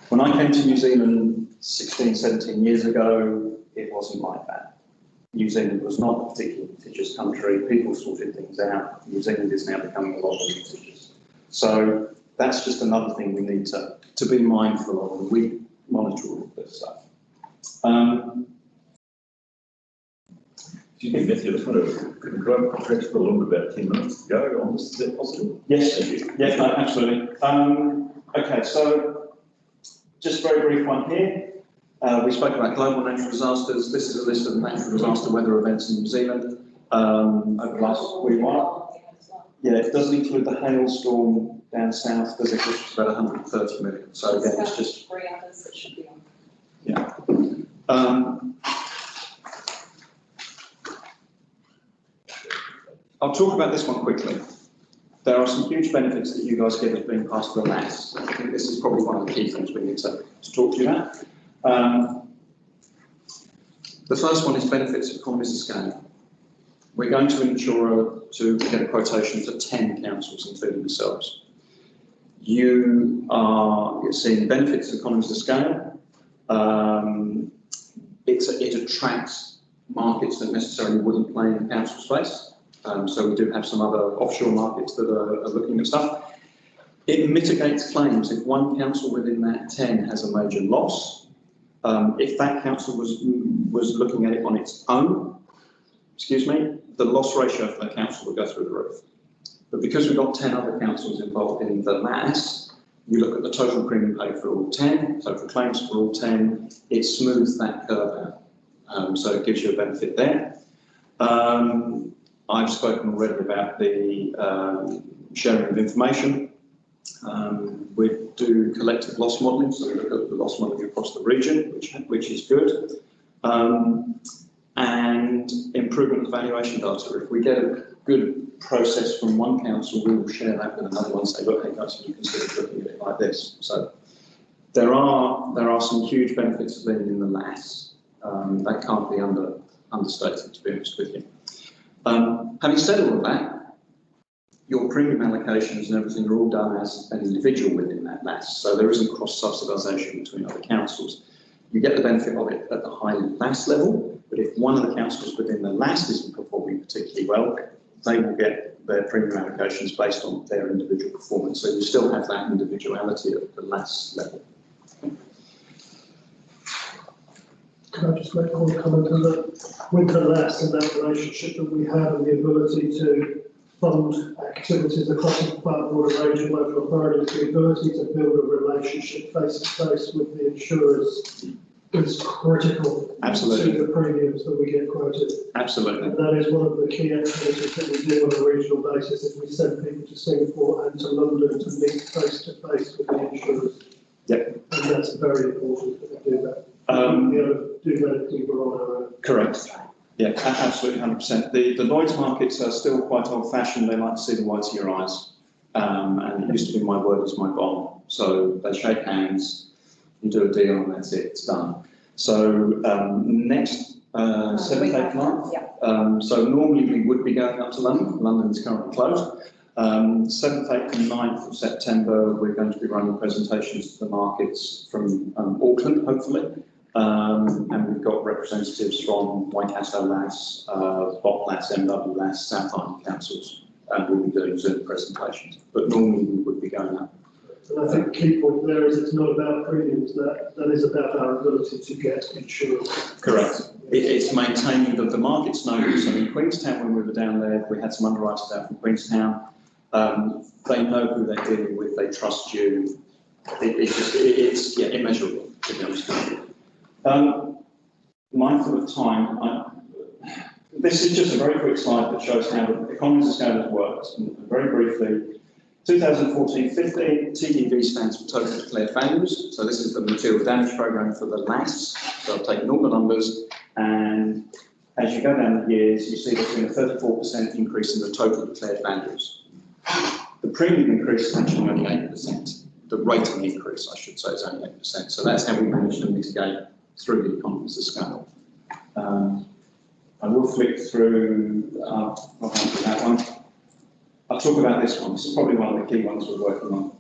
When I came to New Zealand 16, 17 years ago, it wasn't like that. New Zealand was not a particularly litigious country. People sorted things out. New Zealand is now becoming a lot more litigious. So that's just another thing we need to be mindful of, and we monitor all of this stuff. Do you think, Matthew, I just want to, could I perhaps for a little bit about 10 minutes to go on this? Is that possible? Yes, yeah, no, absolutely. Okay, so just a very brief one here. We spoke about global natural disasters. This is a list of natural disaster weather events in New Zealand over the last week. Yeah, it doesn't include the hailstorm down south, does it? Which is about 130 million. So again, it's just 3 others that should be on. yeah. I'll talk about this one quickly. There are some huge benefits that you guys get as being part of the LAS. I think this is probably one of the key things we need to talk to you about. The first one is benefits of economies of scale. We're going to insure to get a quotation for 10 councils, including yourselves. You're seeing benefits of economies of scale. It attracts markets that necessarily wouldn't play in the council space. So we do have some other offshore markets that are looking at stuff. It mitigates claims. If one council within that 10 has a major loss, if that council was looking at it on its own, the loss ratio for that council would go through the roof. But because we've got 10 other councils involved in the LAS, you look at the total premium paid for all 10, total claims for all 10, it smooths that curve out. So it gives you a benefit there. I've spoken already about the sharing of information. We do collective loss modelling, so we look at the loss modelling across the region, which is good. And improvement of valuation data. If we get a good process from one council, we will share that with another one and say, look, hey guys, you consider looking at it like this. So there are some huge benefits of being in the LAS. That can't be understated, to be honest with you. Having said all of that, your premium allocations and everything are all done as an individual within that LAS, so there isn't cross-subsidisation between other councils. You get the benefit of it at the high LAS level, but if one of the councils within the LAS isn't performing particularly well, they will get their premium allocations based on their individual performance, so you still have that individuality at the LAS level. Can I just make one comment on that? With the LAS and that relationship that we have and the ability to fund activities across the broader range of local authorities, the ability to build a relationship face to face with the insurers is critical. Absolutely. To the premiums that we get quoted. Absolutely. And that is one of the key activities that we do on a regional basis, if we send people to Singapore and to London to meet face to face with the insurers. And that's very important that we do that. We do that if we were on our own. Correct. Yeah, absolutely, 100%. The Lloyd's markets are still quite old-fashioned. They like to see the whites of your eyes. And it used to be my word is my bond. So they shake hands, you do a deal, and that's it, it's done. So next 7th, 8th month. So normally we would be going up to London. London is currently closed. 7th, 8th and 9th of September, we're going to be running presentations to the markets from Auckland, hopefully. And we've got representatives from Waikato LAS, Bot LAS, MW LAS, South Island councils, and we'll be doing Zoom presentations. But normally we would be going up. And I think the key point there is it's not about premiums, that is about our ability to get insurance. Correct. It's maintaining that the markets know. So in Queenstown, when we were down there, we had some underwriters out from Queenstown. They know who they're dealing with, they trust you. It's immeasurable, to be honest with you. Mindful of time, this is just a very quick slide that shows how the economies of scale has worked. And very briefly, 2014-15, TDV stands for Total Declared Values. So this is the material damage program for the LAS. So I've taken all the numbers, and as you go down the years, you see there's been a 34% increase in the total declared values. The premium increase is actually only 8%. The rating increase, I should say, is only 8%. So that's how we managed to mitigate through the economies of scale. I will flick through that one. I'll talk about this one. This is probably one of the key ones we're working on.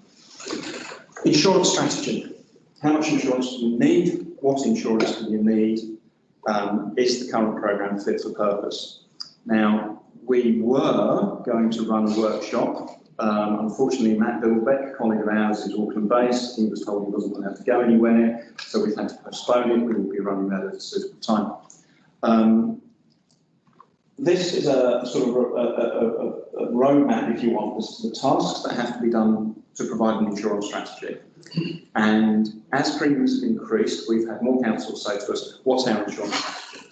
Insurance strategy. How much insurance do you need? What insurance do you need? Is the current program fit for purpose? Now, we were going to run a workshop. Unfortunately, Matt Billbeck, a colleague of ours, is Auckland-based. He was told he wasn't allowed to go anywhere, so we've had to postpone it. We will be running that at a suitable time. This is a sort of a roadmap, if you want. This is the tasks that have to be done to provide an insurance strategy. And as premiums have increased, we've had more councils say to us, what's our insurance strategy?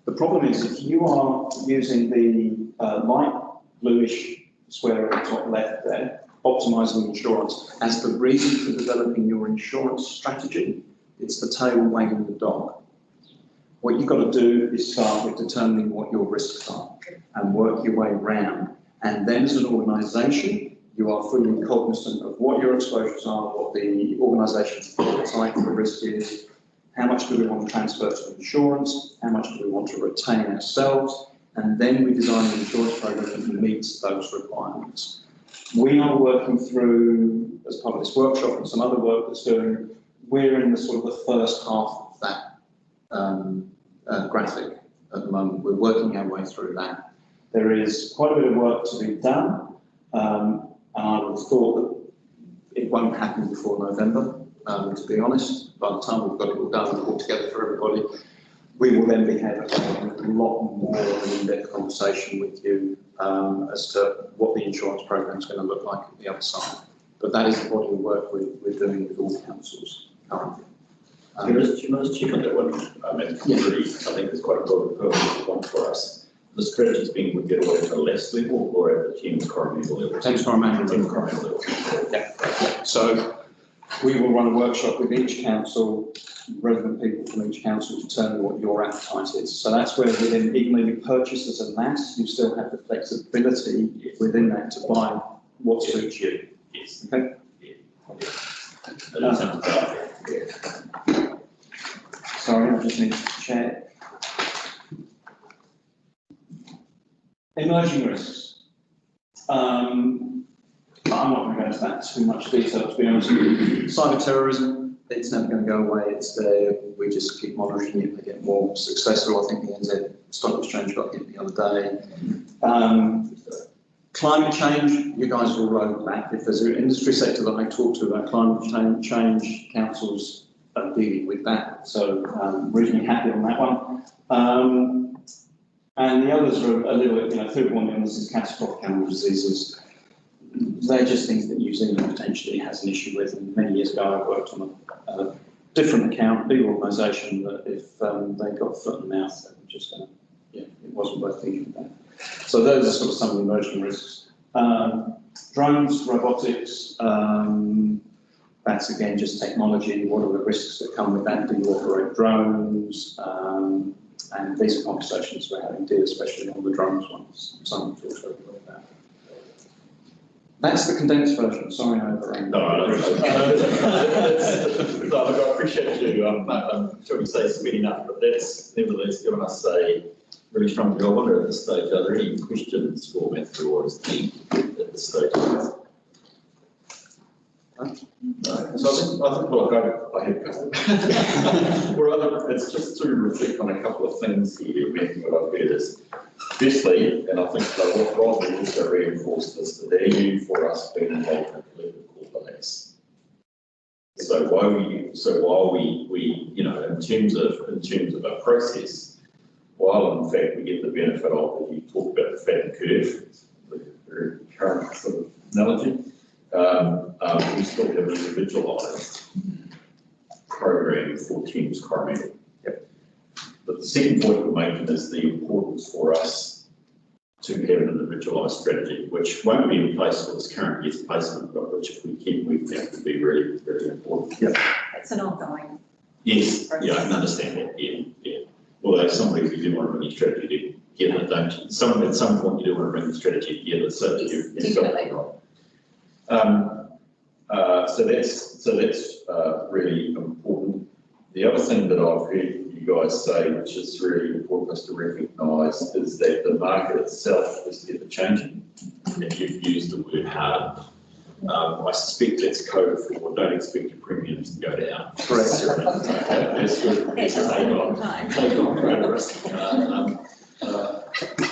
The problem is, if you are using the light bluish square at the top left there, optimising insurance, as the reason for developing your insurance strategy, it's the tail wagging the dog. What you've got to do is start with determining what your risks are and work your way around. And then as an organisation, you are fully cognizant of what your exposures are, what the organisation's appetite for risk is, how much do we want to transfer to insurance, how much do we want to retain ourselves, and then we design an insurance program that meets those requirements. We are working through, as part of this workshop and some other work that's doing, we're in the sort of the first half of that graphic at the moment. We're working our way through that. There is quite a bit of work to be done, and I would have thought that it won't happen before November, to be honest. By the time we've got it all done and all together for everybody, we will then be having a lot more of an in-depth conversation with you as to what the insurance program is going to look like at the other side. But that is the body of work we're doing with all councils currently. Can I just check on that one? I think it's quite a permanent one for us. The strategy is being would get away at a less level or at the Thames-Coromandel level? Thames-Coromandel level. Yeah. So we will run a workshop with each council, relevant people from each council, to determine what your appetite is. So that's where within, even though you purchase as a LAS, you still have the flexibility within that to buy what suits you. Yes. Okay. Sorry, I just need to check. Emerging risks. I'm not going to go into that too much detail, to be honest with you. Cyber terrorism, it's never going to go away. It's there. We just keep monitoring it to get more successful. I think the NZ Stock Exchange got hit the other day. Climate change, you guys will roll back. If there's an industry sector that I talk to about climate change, councils are dealing with that. So reasonably happy on that one. And the others are a little bit, foodborne illnesses, catastrophic animal diseases. They're just things that New Zealand potentially has an issue with. And many years ago, I worked on a different account, big organisation, that if they got a foot in the mouth, they were just going to, it wasn't worth thinking about. So those are sort of some of the emerging risks. Drones, robotics, That's again just technology. What are the risks that come with that? Do you operate drones? And these are conversations we're having, especially on the drones ones. Simon talks very well about it. That's the condensed version. Sorry, I overran. No, I appreciate you. I'm sure you say speeding up, but that's nevertheless given us a really strong job. I wonder at this stage, are there any questions for Matthew or his team at this stage? No. So I think well, I have well, it's just to reflect on a couple of things here, Matthew, what I've heard is, firstly, and I think what Rob also reinforced is the value for us being involved in collective call base. So while we, you know, in terms of our process, while in fact we get the benefit of, if you talk about the fat curve, the very current sort of analogy, we still have an individualised program for Thames-Coromandel. Yep. But the second point we're making is the importance for us to have an individualised strategy, which won't be in place for this current year's placement, but which if we keep, we think would be really, really important. Yep. It's an ongoing. Yes, yeah, I can understand that, yeah. Although some people do want to bring a strategy together, don't you? At some point you do want to bring the strategy together, so that you've got it right. So that's really important. The other thing that I've heard you guys say, which is really important for us to recognise, is that the market itself is ever changing, and you've used the word hard. I suspect that's code for don't expect your premiums to go down. Correct. That's good. Take on credit risk.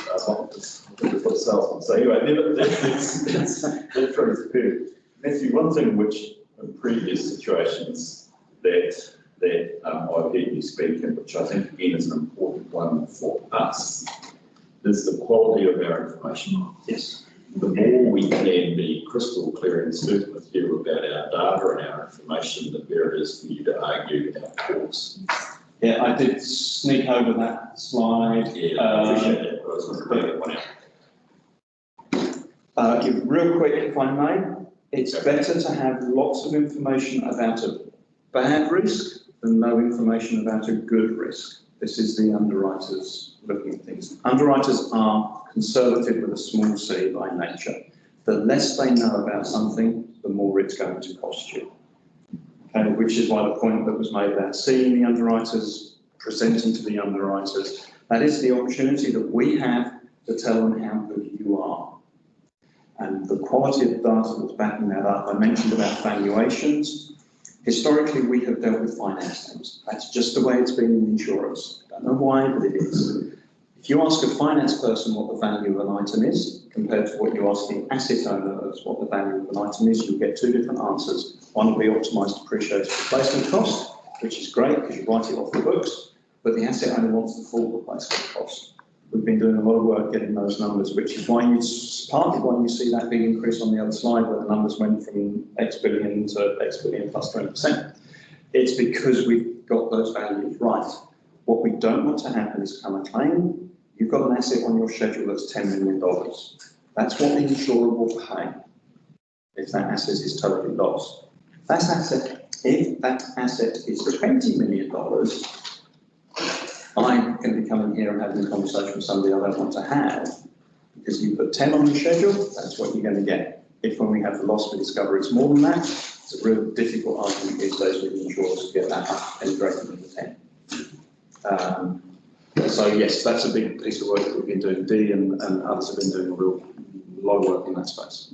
That's what salesmen say. Anyway, that's true. Matthew, one thing which in previous situations that I've heard you speak, and which I think again is an important one for us, is the quality of our information. Yes. The more we can be crystal clear and certain with you about our data and our information, the better it is for you to argue our cause. Yeah, I did sneak over that slide. Yeah, I appreciate that. I was going to bring that one out. Real quick, if I may, it's better to have lots of information about a bad risk than no information about a good risk. This is the underwriters looking at things. Underwriters are conservative with a small c by nature. The less they know about something, the more it's going to cost you. Okay, which is why the point that was made about seeing the underwriters, presenting to the underwriters, that is the opportunity that we have to tell them how good you are. And the quality of data that's backing that up, I mentioned about valuations. Historically, we have dealt with finance claims. That's just the way it's been in insurance. I don't know why, but it is. If you ask a finance person what the value of an item is, compared to what you ask the asset owner as what the value of an item is, you'll get two different answers. One will be optimised depreciated replacement cost, which is great because you write it off the books, but the asset owner wants the full replacement cost. We've been doing a lot of work getting those numbers, which is why partly why you see that big increase on the other slide where the numbers went from X billion to X billion plus 20%. It's because we've got those values right. What we don't want to happen is come a claim. You've got an asset on your schedule that's $10 million. That's what the insurer will pay if that asset is totally lost. If that asset is $20 million, I'm going to be coming here and having a conversation with somebody I don't want to have, because you put 10 on the schedule, that's what you're going to get. If when we have the loss we discover it's more than that, it's a real difficult argument these days with insurers to get that up any greater than the 10. So yes, that's a big piece of work that we've been doing. Dee and others have been doing a lot of work in that space.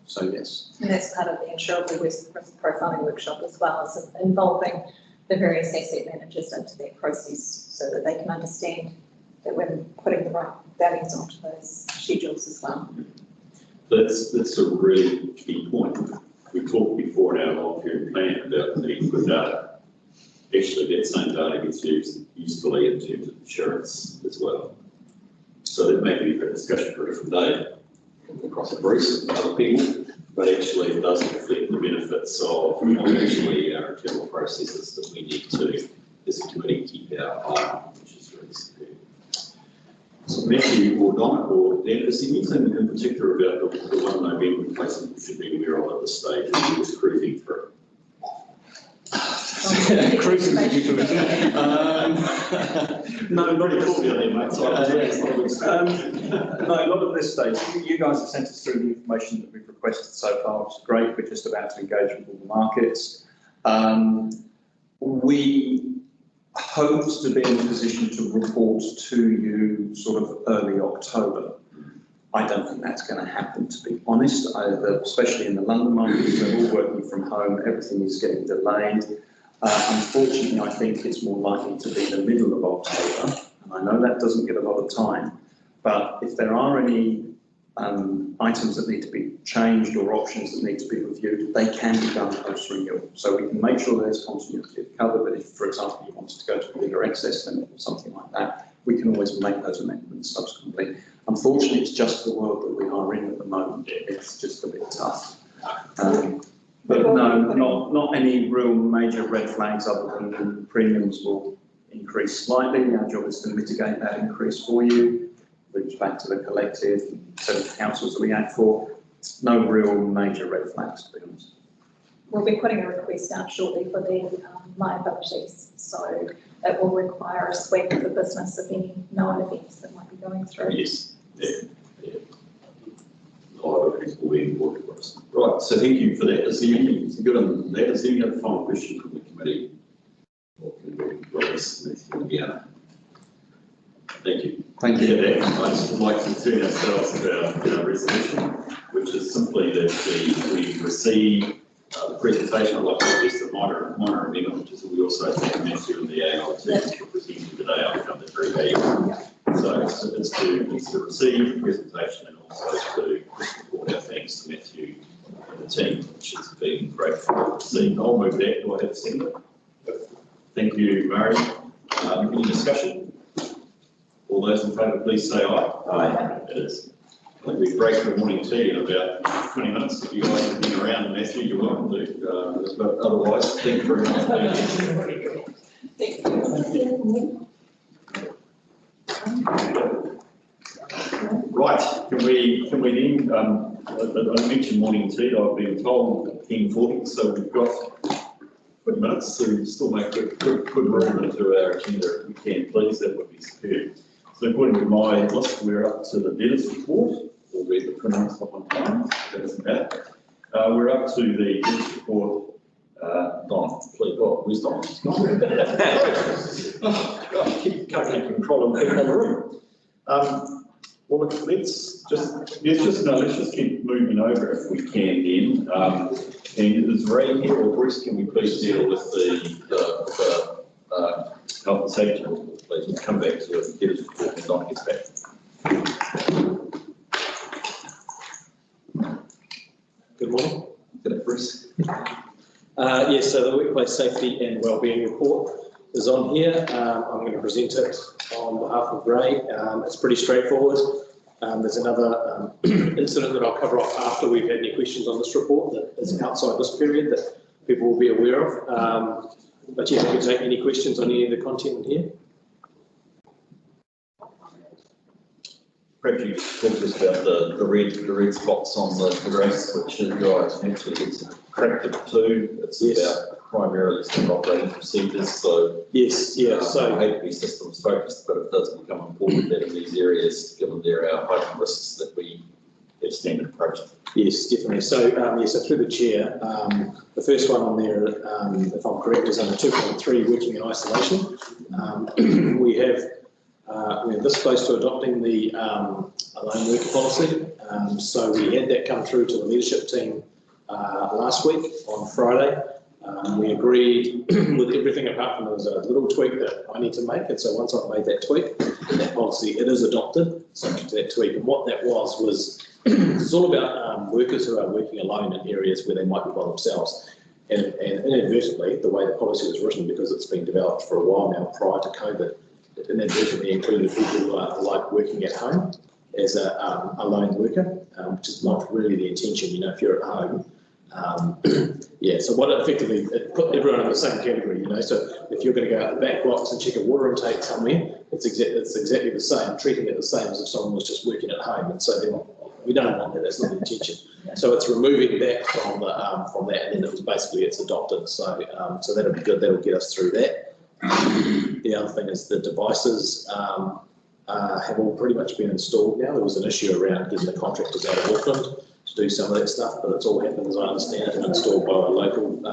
So yes. And that's part of the insurable risk profiling workshop as well, as involving the various asset managers into that process so that they can understand that we're putting the right values onto those schedules as well. That's a really key point. We talked before in our long-term plan about the need for data. Actually, that same data gets used usefully in terms of insurance as well. So that may be a discussion for a different day across the Bruce and other people, but actually it does reflect the benefits of actually our internal processes that we need to, as a committee, keep our eye on, which is really superb. So Matthew or Donna or Dan, is there anything in particular about the 1 November placement we should be aware of at this stage as we're cruising through? Cruising to conclusion. No, not at all. No, not at this stage. You guys have sent us through the information that we've requested so far, which is great. We're just about to engage with all the markets. We hope to be in a position to report to you sort of early October. I don't think that's going to happen, to be honest, especially in the London market. We're all working from home, everything is getting delayed. Unfortunately, I think it's more likely to be the middle of October, and I know that doesn't get a lot of time, but if there are any items that need to be changed or options that need to be reviewed, they can be done post-renewal. So we can make sure there's continuity of cover, but if, for example, you wanted to go to a bigger excess limit or something like that, we can always make those amendments subsequently. Unfortunately, it's just the world that we are in at the moment. It's just a bit tough. But no, not any real major red flags other than premiums will increase slightly. Our job is to mitigate that increase for you. Reach back to the collective, set of councils that we act for. No real major red flags, to be honest. We'll be putting a request out shortly for the liabilities, so it will require a sweep of the business of any known events that might be going through. Yes, yeah. Liabilities will be important for us. Right, so thank you for that. Is there any, good on that? Is there any other final question from the committee? Or can we release Indiana? Thank you. Thank you. I'd just like to turn ourselves to our resolution, which is simply that we receive the presentation. I'd like to suggest a minor amendment, which is we also thank Matthew and the AI team for presenting today. I found that very valuable. So it's to receive the presentation and also to report our thanks to Matthew and the team, which has been great for us to see. I'll move that. Do I have a second? Thank you, Murray. Any discussion? All those in favour, please say aye. Aye. It is. I think we break for morning tea in about 20 minutes. If you guys have been around, Matthew, you're welcome to. But otherwise, thank you very much. Thank you. Right, can we then, I mentioned morning tea, I've been told 10:40, so we've got 20 minutes to still make good room into our agenda if we can, please, that would be superb. So according to my list, we're up to the debtors report, albeit the printing's not on time, that doesn't matter. We're up to the debtors report. Don, please, where's Don? Oh, God, I keep cutting control of people in the room. Well, let's just keep moving over if we can then. And is Ray here, or Bruce, can we please deal with the health and safety report, please? We'll come back to the debtors report when Don gets back. Good morning. Good day, Bruce. Yes, so the workplace safety and wellbeing report is on here. I'm going to present it on behalf of Ray. It's pretty straightforward. There's another incident that I'll cover off after we've had any questions on this report that is outside this period that people will be aware of. But yeah, I can take any questions on any of the content in here. Perhaps you talk to us about the red spots on the graphs, which you guys actually get corrected to. It's about primarily some operating procedures. So yes, yeah. So I hate to be systems focused, but it does become important that in these areas, given there are heightened risks, that we have standard approach. Yes, definitely. So so through the chair, the first one on there, if I'm correct, is under 2.3, working in isolation. We're this close to adopting the alone worker policy. So we had that come through to the leadership team last week on Friday. We agreed with everything apart from there was a little tweak that I need to make. And so once I've made that tweak, that policy, it is adopted, subject to that tweak. And what that was it's all about workers who are working alone in areas where they might be by themselves. And inadvertently, the way the policy was written, because it's been developed for a while now prior to COVID, it inadvertently included people who are like working at home as a lone worker, which is not really the intention. You know, if you're at home, so what it effectively, it put everyone in the same category, you know. So if you're going to go out the back blocks and check a water intake somewhere, it's exactly the same, treating it the same as if someone was just working at home. And so then we don't want that, that's not the intention. So it's removing that from that, and then it was basically it's adopted, so that'll be good, that'll get us through that. The other thing is the devices have all pretty much been installed now. There was an issue around getting the contractors out of Auckland to do some of that stuff, but it's all happened, as I understand it, and installed by a local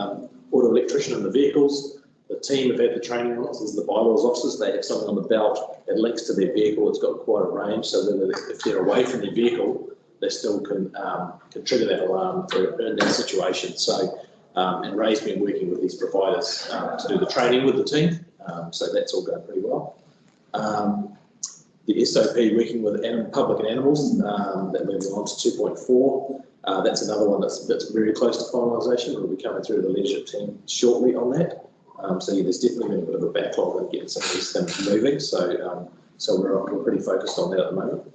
auto electrician in the vehicles. The team have had the training on it, as the bylaws officers, they have something on the belt that links to their vehicle, it's got quite a range, so that if they're away from their vehicle, they still can trigger that alarm in that situation. So, and Ray's been working with these providers to do the training with the team, so that's all going pretty well. The SOP working with public and animals, that moving on to 2.4. That's another one that's very close to finalisation. We'll be coming through the leadership team shortly on that. So yeah, there's definitely been a bit of a backlog of getting some of these things moving. So we're pretty focused on that at the moment.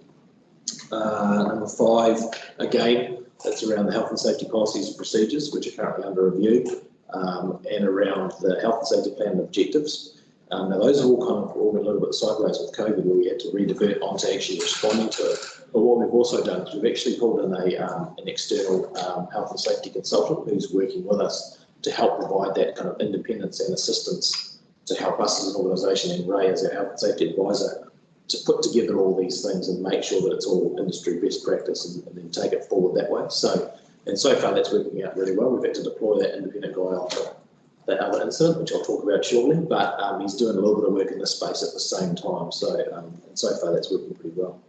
Number 5, again, that's around the health and safety policies and procedures, which are currently under review, and around the health and safety plan and objectives. Now those are all kind of all a little bit sideways with COVID, where we had to redivert onto actually responding to it. But what we've also done is we've actually pulled in an external health and safety consultant who's working with us to help provide that kind of independence and assistance to help us as an organisation, and Ray as our health and safety advisor, to put together all these things and make sure that it's all industry best practice and then take it forward that way. So far that's working out really well. We've had to deploy that independent guy onto that other incident, which I'll talk about shortly, but he's doing a little bit of work in this space at the same time. So far that's working pretty well.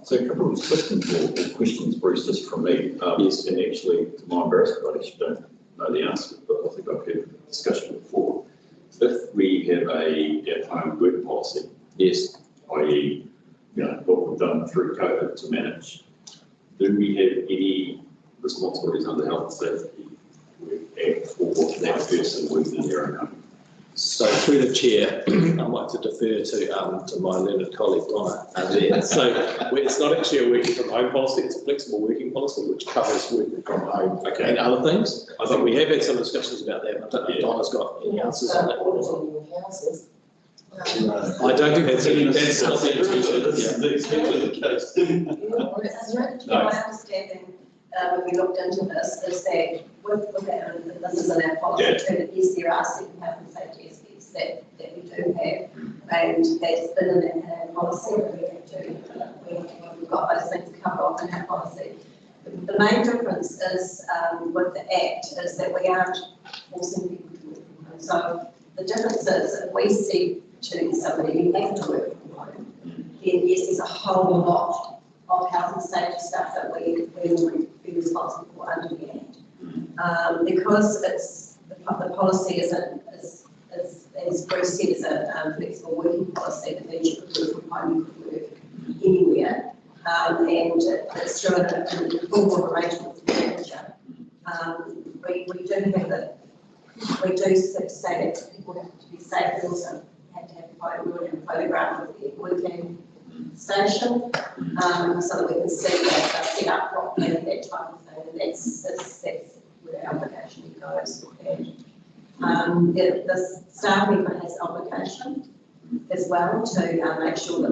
So a couple of questions, Bruce, just from me. Yes, and actually, to my embarrassment, I actually don't know the answer, but I think I've heard the discussion before. If we have a at-home work policy, yes, i.e., what we've done through COVID to manage, do we have any responsibilities under health and safety for that person working in their own home? So through the chair, I'd like to defer to my learned colleague Donna there. So it's not actually a working from home policy, it's a flexible working policy which covers working from home and other things. I think we have had some discussions about that. I don't know if Donna's got any answers on that. I don't think that's any That's not the my understanding, when we looked into this, is that with that, and this is in our policy too, that yes, there are certain health and safety aspects that we do have, and that's been in our policy, that we've got those things covered off in our policy. The main difference is with the Act is that we aren't forcing people to work from home. So the difference is if we say to somebody, you have to work from home, then yes, there's a whole lot of health and safety stuff that we will be responsible for under the Act. Because it's the policy isn't as Bruce said, is a flexible working policy that means you could work from home, you could work anywhere, and it's through a formal arrangement with the manager. We do think that we do say that people have to be safe, and also have to have a photograph of their working station, so that we can see that they're set up properly and that type of thing, and that's where our obligation goes with that. The staff member has obligation as well to make sure that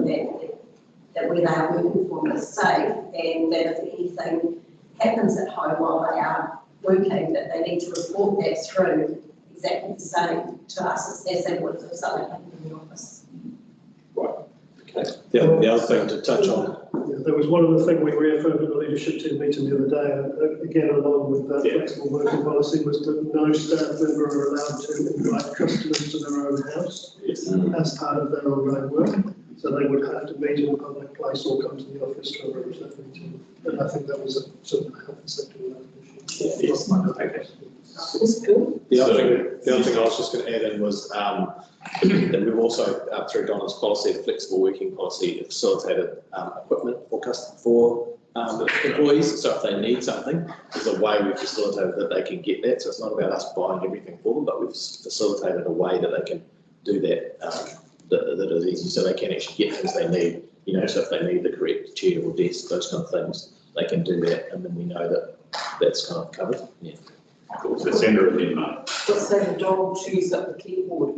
where they are working from is safe, and that if anything happens at home while they are working, that they need to report that through exactly the same to us as they would if something happened in the office. Right. Okay. The other thing to touch on. There was one other thing we reaffirmed at the leadership team meeting the other day, again along with that flexible working policy, was that no staff member are allowed to invite customers to their own house as part of their ongoing work. So they would have to meet in a public place or come to the office to arrange that meeting. And I think that was a sort of health and safety issue. Yes. Okay. The other thing I was just going to add in was that we've also, through Donna's policy, the flexible working policy, facilitated equipment for employees. So if they need something, there's a way we've facilitated that they can get that. So it's not about us buying everything for them, but we've facilitated a way that they can do that that is easy, so they can actually get things they need. So if they need the correct chair or desk, those kind of things, they can do that, and then we know that that's kind of covered. Yeah. Cool. So Sandra and then Mark. Let's say the dog chews up the keyboard.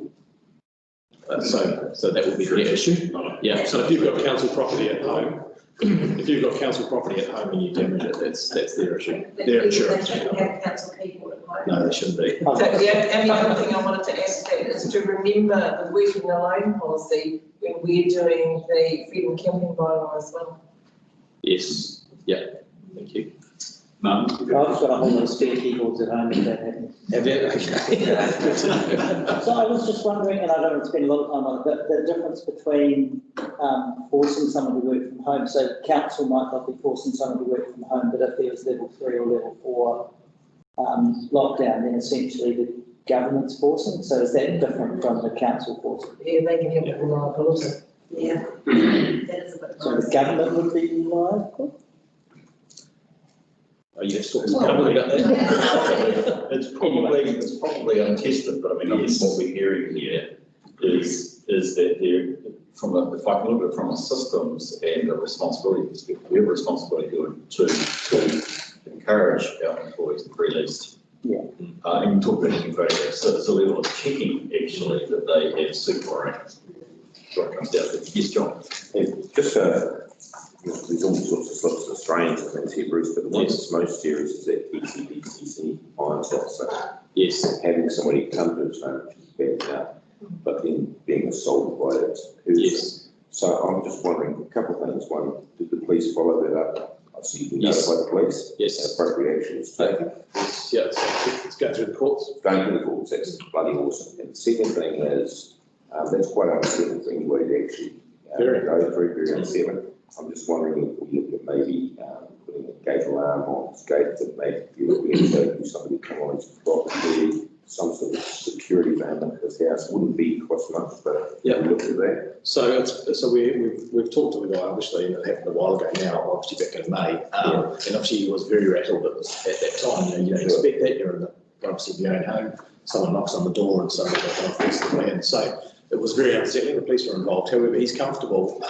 So that would be the issue. Yeah. So if you've got council property at home, if you've got council property at home and you damage it, that's their issue, They their insurance. shouldn't have council keyboard at home. No, they shouldn't be. So the only other thing I wanted to add to that is to remember the working alone policy when we're doing the freedom camping bylaw as well. Yes, yeah, thank you. None? I've just got a whole lot of spare keyboards at home if that happens. Have you? Okay. So I was just wondering, and I don't want to spend a lot of time on it, but the difference between forcing someone to work from home. So council might not be forcing someone to work from home, but if there was level 3 or level 4 lockdown, then essentially the government's forcing. So is that different from the council forcing? Yeah, they can have a liability. Yeah, that is a bit. So the government would be liable? Oh, yes, talk to the government about that. It's probably untested, but I mean, what we're hearing here is that there, if I can look at it from a systems and a responsibility perspective, we have a responsibility to encourage our employees at the very least. Yeah. And talk about any photographs, so there's a level of checking actually that they have supervised. So it comes down to, yes, John? Just there's all sorts of slips and strains and things here, Bruce, but the one that's most serious is that TCDC iron slot. So yes, having somebody come to his home, which is bad enough, but then being assaulted by that person. Yes. So I'm just wondering a couple of things. One, did the police follow that up? I see you notify the police. Yes. Appropriate action is taken. Yeah, it's going through the courts. Going through the courts, that's bloody awesome. And the second thing is, that's quite unsettling for anybody to actually go through, very unsettling. I'm just wondering if we look at maybe putting a gate alarm on this gate that maybe if somebody come on his property, some sort of security van at his house, wouldn't be cost much, but we look at that. So we've talked to the guy obviously, and it happened a while ago now, obviously back in May, and obviously he was very rattled at that time. You don't expect that. You're in the privacy of your own home. Someone knocks on the door and someone kind of forces the van. So it was very unsettling. The police were involved. However, he's comfortable.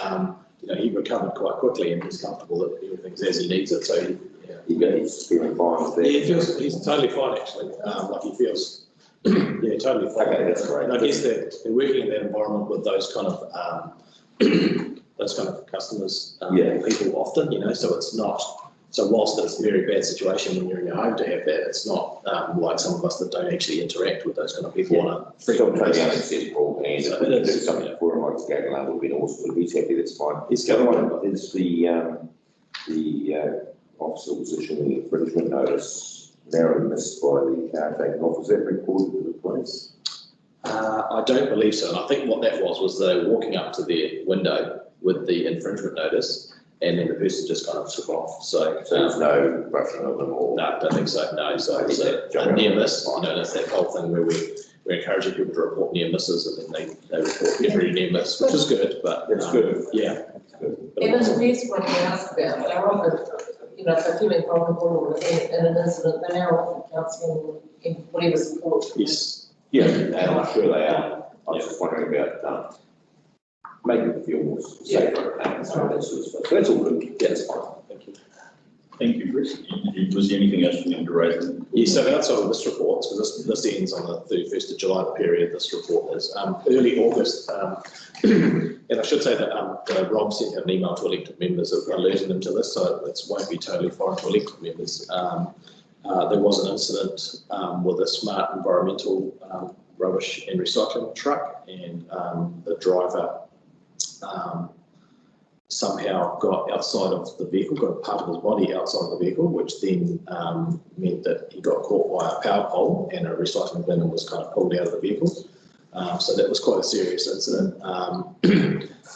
He recovered quite quickly and he's comfortable that everything's as he needs it. So he's feeling fine with that. Yeah, he's totally fine actually. Like he feels, totally fine. Okay, that's great. And I guess they're working in that environment with those kind of customers, people often, so it's not. So whilst it's a very bad situation when you're in your home to have that, it's not like some of us that don't actually interact with those kind of people on a frequent basis. And so do something for him like the gate alarm would be awesome, but he's happy, that's fine. The other one is the officer was issuing the infringement notice, narrowly missed by the car taken off. Was that reported to the police? I don't believe so. And I think what that was they were walking up to their window with the infringement notice, and then the person just kind of took off. So there's no brushing of them or? No, I don't think so. No, so it was a near miss. That's that whole thing where we're encouraging people to report near misses, and then they report every near miss, which is good. But it's good. Yeah. And in the first one you asked about, they're often, if they're feeling vulnerable in an incident, they are often counselling in whatever support. Yes. Yeah, and I'm sure they are. I was just wondering about making them feel more safer and so that sort of stuff. So that's all good. Yeah, that's fine. Thank you. Thank you, Chris. Was there anything else you wanted to raise? Yeah, so outside of this report, so this ends on the 31st of July, the period this report is, early August, and I should say that Rob sent out an email to elected members alerting them to this, so it won't be totally foreign to elected members. There was an incident with a smart environmental rubbish and recycling truck, and the driver somehow got outside of the vehicle, got a part of his body outside of the vehicle, which then meant that he got caught by a power pole and a recycling bin and was kind of pulled out of the vehicle. So that was quite a serious incident.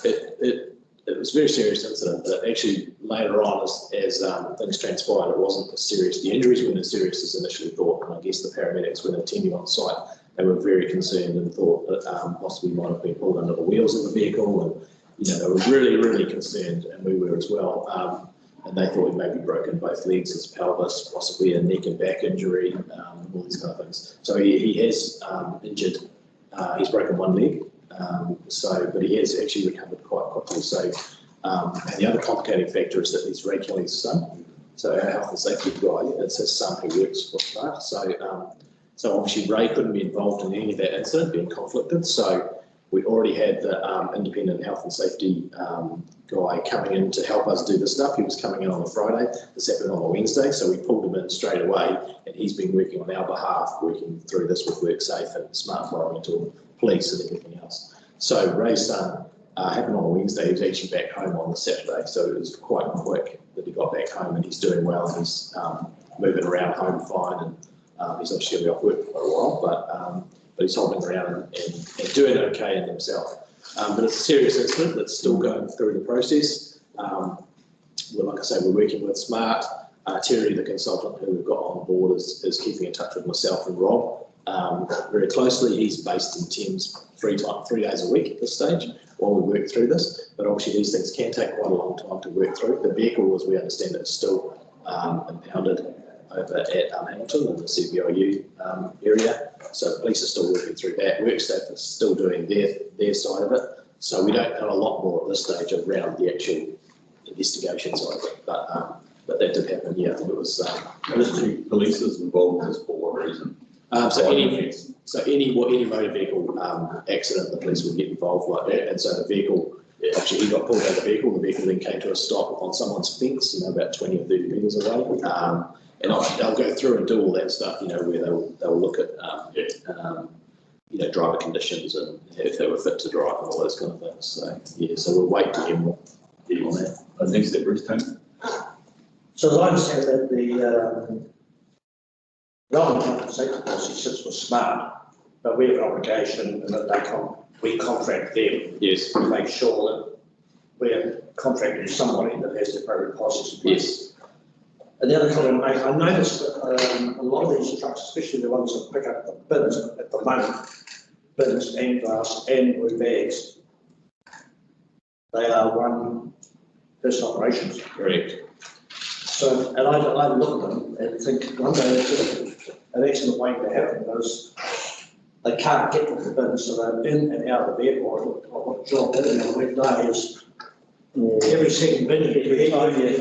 It was a very serious incident, but actually later on as things transpired, it wasn't as serious. The injuries weren't as serious as initially thought, and I guess the paramedics when attending on site, they were very concerned and thought that possibly might have been pulled under the wheels of the vehicle, and they were really, really concerned, and we were as well. And they thought he maybe broken both legs, his pelvis, possibly a neck and back injury, all these kind of things. So he has injured, he's broken one leg, but he has actually recovered quite quickly. So, and the other complicating factor is that he's Ray Kelly's son. So our health and safety guy, it's his son who works for staff. So obviously Ray couldn't be involved in any of that incident, being conflicted. So We already had the independent health and safety guy coming in to help us do this stuff. He was coming in on the Friday. This happened on the Wednesday, so we pulled him in straight away, and he's been working on our behalf, working through this with WorkSafe and Smart Environmental Police and everything else. So Ray's son happened on a Wednesday. He was actually back home on the Saturday, so it was quite quick that he got back home, and he's doing well. He's moving around home fine, and he's obviously going to be off work for quite a while, but he's holding around and doing okay in himself. But it's a serious incident that's still going through the process. Well, like I say, we're working with Smart. Terry, the consultant who we've got on board, is keeping in touch with myself and Rob very closely. He's based in Thames 3 days a week at this stage while we work through this. But obviously these things can take quite a long time to work through. The vehicle, as we understand it, is still impounded over at Hamilton in the CBIU area. So the police are still working through that. WorkSafe is still doing their side of it. So we don't know a lot more at this stage around the actual investigation side of it. But that did happen, yeah. It was the police is involved in this for what reason? So any motor vehicle accident, the police would get involved like that. And so the vehicle, actually he got pulled out of the vehicle. The vehicle then came to a stop on someone's fence, about 20 or 30 metres away. And they'll go through and do all that stuff, where they'll look at, driver conditions and if they were fit to drive and all those kind of things. So, yeah, so we'll wait to hear more on that. Next step, Bruce, Tony. So as I understand that the relevant health and safety policy sits with Smart, but we have an obligation and that we contract them. Yes. To make sure that we're contracting with somebody that has the appropriate policies in place. Yes. And the other comment I make, I noticed that a lot of these trucks, especially the ones that pick up the bins at the moment, bins and glass and blue bags, they are one person operations. Correct. So, and I look at them and think one day it's an excellent way to happen because they can't get to the bins, so they're in and out of the vehicle. What a job they're doing on a weekday is every second bin you get Every time you're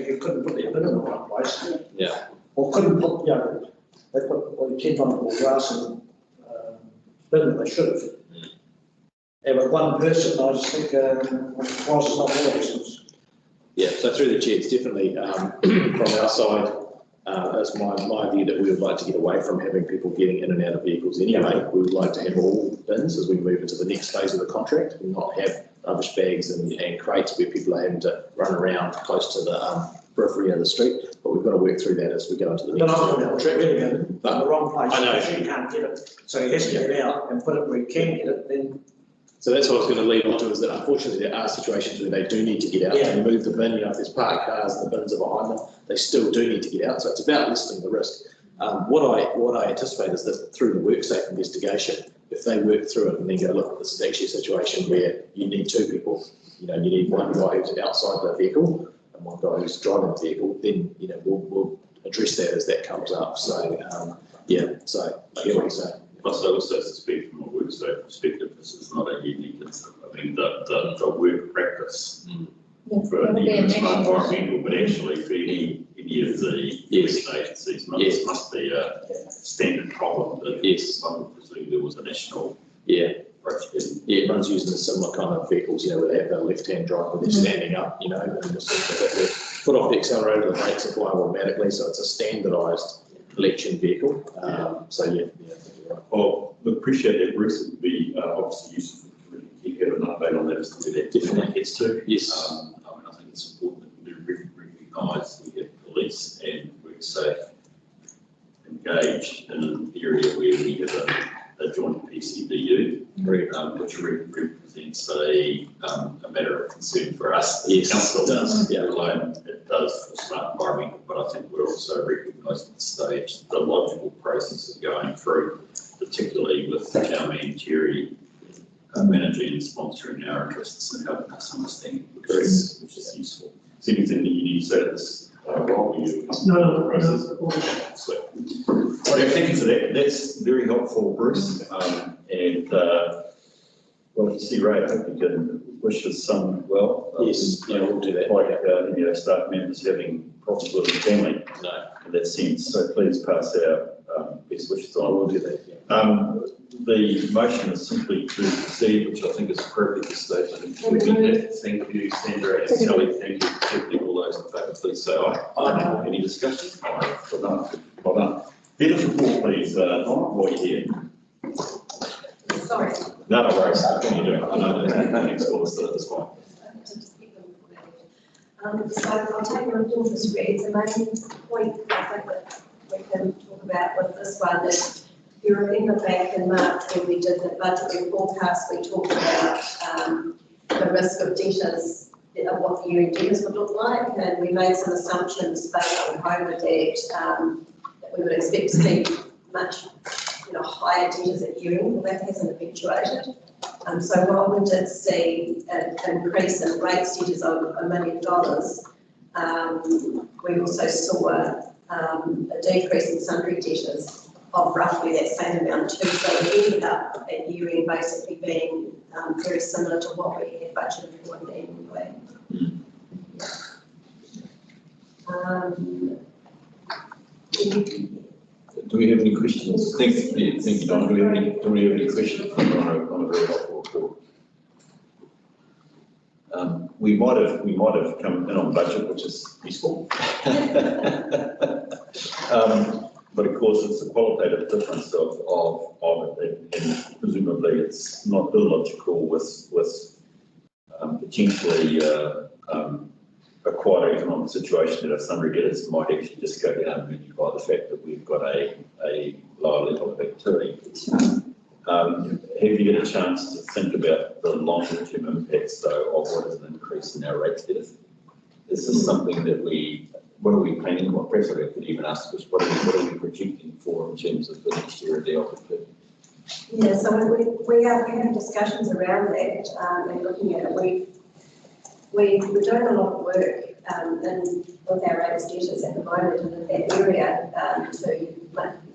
you couldn't put their bin in the right place. Yeah. Or couldn't put, they put 10 tonnes glass in bin that they should have. And with one person, I just think, why is it not more excellence? Yeah, so through the chair, it's definitely from our side, that's my view that we would like to get away from having people getting in and out of vehicles anyway. We would like to have all bins as we move into the next phase of the contract and not have rubbish bags and crates where people are having to run around close to the periphery of the street. But we've got to work through that as we go into the next contract. Really, in the wrong place. I know. You can't get it. So he has to get it out and put it where he can get it, then. So that's what I was going to lead on to, is that unfortunately there are situations where they do need to get out and move the bin. If there's parked cars and the bins are behind them, they still do need to get out. So it's about listing the risk. What I anticipate is that through the WorkSafe investigation, if they work through it and then go, look, this is actually a situation where you need two people. You need one guy who's outside the vehicle and one guy who's driving the vehicle. Then we'll address that as that comes up. So so I get what you're saying. Plus, I also suspect from a WorkSafe perspective, this is not a unique incident. I mean, the work practice for the environmental, but actually for any of the agencies must be a standard problem. That obviously there was a national everyone's using a similar kind of vehicles, where they have the left-hand driver, they're standing up, and just put off the accelerator, the brakes apply automatically, so it's a standardised collection vehicle. Well, we appreciate that, Bruce. It would be obviously useful to have an update on that as to where that definitely gets to. Yes. I think it's important that we do recognise we have police and WorkSafe engaged in an area where we have a joint PCBU, which represents a matter of concern for us. Yes, council it does. It does for Smart Environmental, but I think we're also recognising at this stage the logical process of going through, particularly with our man Terry managing and sponsoring our interests and helping us understand, which is useful. Is there anything that you need to say to this role? No. Okay, thank you for that. That's very helpful, Bruce. Well, if you see Ray, I hope you can wish his son well. Yes, we'll do that. Like staff members having problems with the family in that sense. So please pass our best wishes on. We'll do that, The motion is simply to proceed, which I think is appropriately stated. Thank you, Sandra and Sally. Thank you, particularly all those in favour, please say aye. Aye. Any discussion? Aye. Well done. Well done. Debtors report, please, Donna, while you're here. Sorry. No, no worries. What are you doing? I know there's no next door, so that's fine. So I'll take your daughter's read. The main point I think that we can talk about with this one is, if you remember back in March when we did the budgetary forecast, we talked about the risk of debtors, of what the year-end debtors would look like, and we made some assumptions based on COVID that we would expect to see much higher debtors at year-end. Well, that hasn't eventuated. So while we did see an increase in rates debtors of $1 million, we also saw a decrease in sundry debtors of roughly that same amount too. So we ended up at year-end basically being very similar to what we had budgeted for in the annual plan. Do we have any questions? Thank you, Don. Do we have any questions on a very helpful report? We might have come in on budget, which is useful. But of course, it's a qualitative difference of it, and presumably it's not illogical with potentially a quite economic situation that if sundry debtors might actually just go down mainly by the fact that we've got a lower level of activity. Have you had a chance to think about the longer term impacts though of what is an increase in our rates debtors? Is this something that what are we planning? What perhaps I could even ask us, what are we projecting for in terms of the next year of the LTP? Yeah, so we are having discussions around that and looking at it. We're doing a lot of work with our rates debtors at the moment and in that area to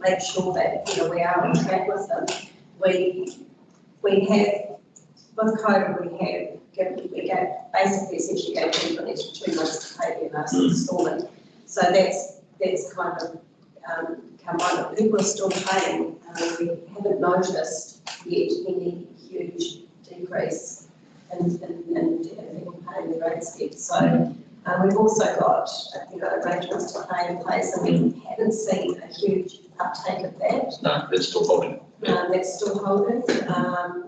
make sure that we are on track with them. We have, with COVID, basically essentially gave people an extra 2 months to pay their last instalment. So that's kind of come on. People are still paying. We haven't noticed yet any huge decrease in people paying the rates debt. So we've also got arrangements to pay in place, and we haven't seen a huge uptake of that. No, that's still holding. That's still holding.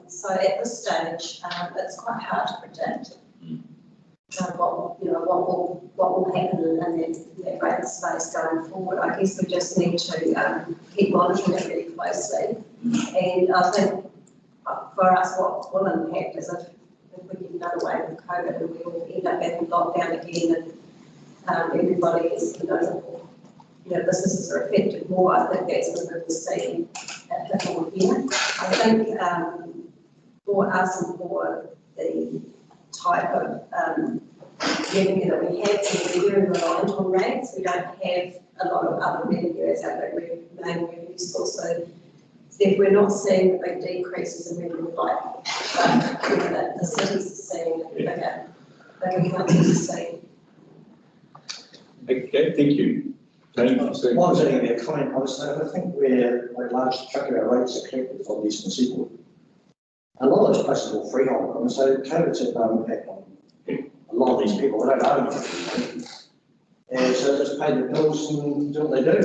So at this stage, it's quite hard to predict what will happen in that rate space going forward. I guess we just need to keep monitoring it really closely. And I think for us, what will impact is if we get another wave of COVID and we will end up having lockdown again, and everybody is businesses are affected more. I think that's when we'll see a bit more here. I think for us and for the type of revenue that we have, we're very reliant on rates. We don't have a lot of other revenue as our main revenue source. So if we're not seeing the big decreases in revenue like the cities are seeing, bigger councils are seeing. Okay, thank you. Tony, I was only going to comment. I think where a large chunk of our rates are collected from the Eastern Seaboard. A lot of those places are freehold, and so COVID's had no impact on a lot of these people. They don't own anything, and so they just pay their bills and do what they do.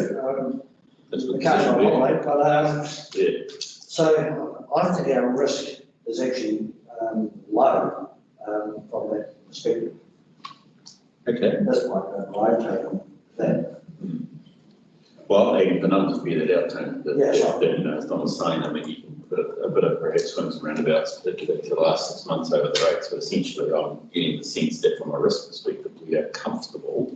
We can't go on holiday, but so I think our risk is actually low from that perspective. Okay, that's my take on that. Well, the numbers bear that out, Tony. Yeah, as Don was saying, I mean, you can put a bit of perhaps swings and roundabouts, particularly for the last 6 months over the rates, but essentially I'm getting the sense that from a risk perspective, we are comfortable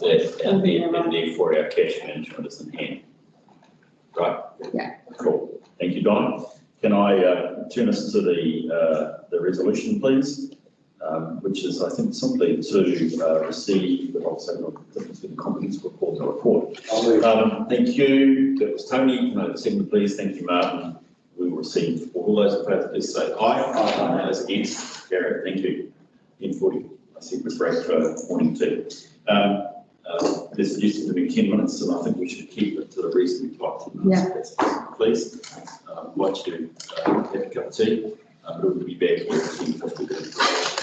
that, and therefore our cash management is in hand. Right? Yeah. Cool. Thank you, Don. Can I turn us to the resolution, please? Which is, I think, simply to receive the difference between the comprehensive report and the report. Thank you. That was Tony. Can I have a second, please? Thank you, Martin. We will receive all those in favour, please say aye. Aye. Those against. Garrett, thank you. N40. I see we're break for morning tea. There's suggested to be 10 minutes, and I think we should keep it to the reasonably tight 10 minutes. Yeah. please. Like you to have a cup of tea, but we'll be back here at 10:50.